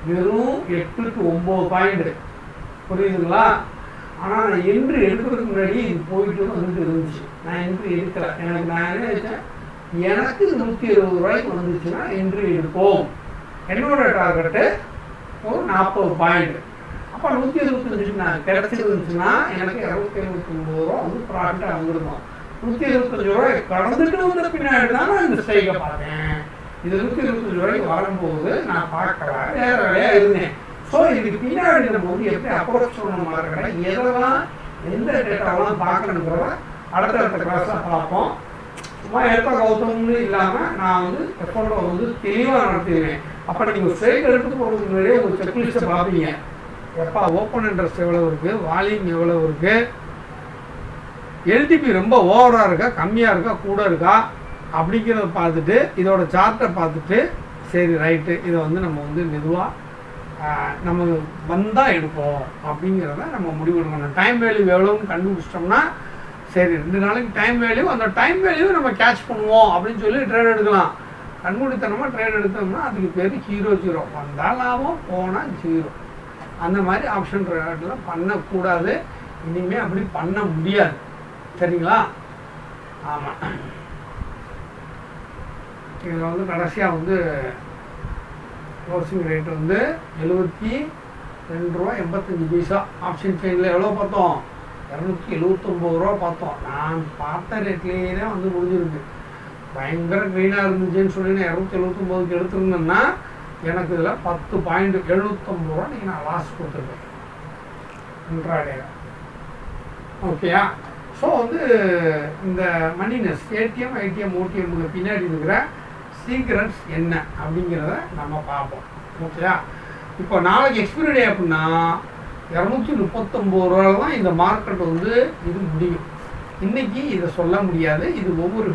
வெறும் 8 to 9 பாயிண்ட். புரியுதுங்களா? ஆனால் நான் என்ட்ரி எடுக்கிறதுக்கு முன்னாடி இது போயிட்டு வந்துட்டு இருந்துச்சு. நான் என்ட்ரி எடுக்கலை. நான் என்ன வச்சேன், எனக்கு 120 ரூபாய்க்கு வந்துச்சுன்னா என்ட்ரி எடுப்போம். என்னோட டார்கெட்டு ஒரு 40 பாயிண்ட். அப்போ 125 நான் கிடச்சிருந்துச்சுன்னா எனக்கு 279 ரூபா வந்து ப்ராஃபிட்டாக வந்துருக்கும். 125 ரூபாய் கடந்துட்டு வந்த பின்னாடி தான் நான் இந்த ஸ்ட்ரைக்கை பார்த்தேன். இது 125 ரூபாய்க்கு வரும்போது நான் பார்க்கல, வேறு வேலையாக இருந்தேன். ஸோ இதுக்கு பின்னாடி நம்ம வந்து எப்படி அப்ரோச் பண்ண மாதிரி எதெல்லாம் எந்த டேட்டாவெல்லாம் பார்க்கணுங்கிறத அடுத்தடுத்த கிளாஸில் பார்ப்போம். சும்மா எடுத்த கௌதம்னு இல்லாமல் நான் வந்து எஃபோர்ட்டை வந்து தெளிவாக நடத்திடுவேன். அப்போ நீங்கள் ஸ்ட்ரைக் எடுத்து போகிறதுக்கு முன்னாடியே உங்கள் செக்லிஸ்ட்டை பார்ப்பீங்க. எப்போ ஓப்பன் இன்ட்ரெஸ்ட் எவ்வளோ இருக்குது, வால்யூம் எவ்வளோ இருக்குது, எல்டிபி ரொம்ப ஓவராக இருக்கா, கம்மியாக இருக்கா, கூட இருக்கா அப்படிங்கிறத பார்த்துட்டு இதோட சார்ட்டை பார்த்துட்டு சரி ரைட்டு இதை வந்து நம்ம வந்து மெதுவாக நம்ம வந்தால் எடுப்போம் அப்படிங்கிறத நம்ம முடிவு எடுக்கணும். டைம் வேல்யூ எவ்வளோன்னு கண்டுபிடிச்சிட்டோம்னா சரி 2 நாளைக்கு டைம் வேல்யூ, அந்த டைம் வேல்யூ நம்ம கேட்ச் பண்ணுவோம் அப்படின்னு சொல்லி ட்ரேட் எடுக்கலாம். கண்மூடித்தனமாக ட்ரேட் எடுத்தோம்னா அதுக்கு பேர் 0-0 வந்தால் லாபம் போனால் 0. அந்த மாதிரி ஆப்ஷன் ட்ரேடில் பண்ணக்கூடாது. இனிமேல் அப்படி பண்ண முடியாது. சரிங்களா? ஆமாம். இதில் வந்து கடைசியாக வந்து க்ளோசிங் ரேட் வந்து 72 ரூபா 85 பைசா. ஆப்ஷன் செயினில் எவ்வளோ பார்த்தோம்? 279 ரூபா பார்த்தோம். நான் பார்த்த ரேட்லேயே தான் வந்து முடிஞ்சிருக்கு. பயங்கர க்ரீனாக இருந்துச்சுன்னு சொல்லி நான் 279க்கு எடுத்துருந்தேன்னா எனக்கு இதில் 10 பாயிண்ட் 750 ரூபா நீங்கள் நான் லாஸ் கொடுத்துருக்கேன் இன்ட்ராடே. ஓகேயா? ஸோ வந்து இந்த மணினஸ் ஏடிஎம் ஐடிஎம் ஓடிஎம்முக்கு பின்னாடி இருக்கிற சீக்ரெட்ஸ் என்ன அப்படிங்கிறத நம்ம பார்ப்போம். ஓகேயா? இப்போ நாளைக்கு எக்ஸ்பிரி டே அப்படின்னா 239 ரூபாயில் தான் இந்த மார்க்கெட் வந்து இது முடியும். இன்றைக்கி இதை சொல்ல முடியாது. இது ஒவ்வொரு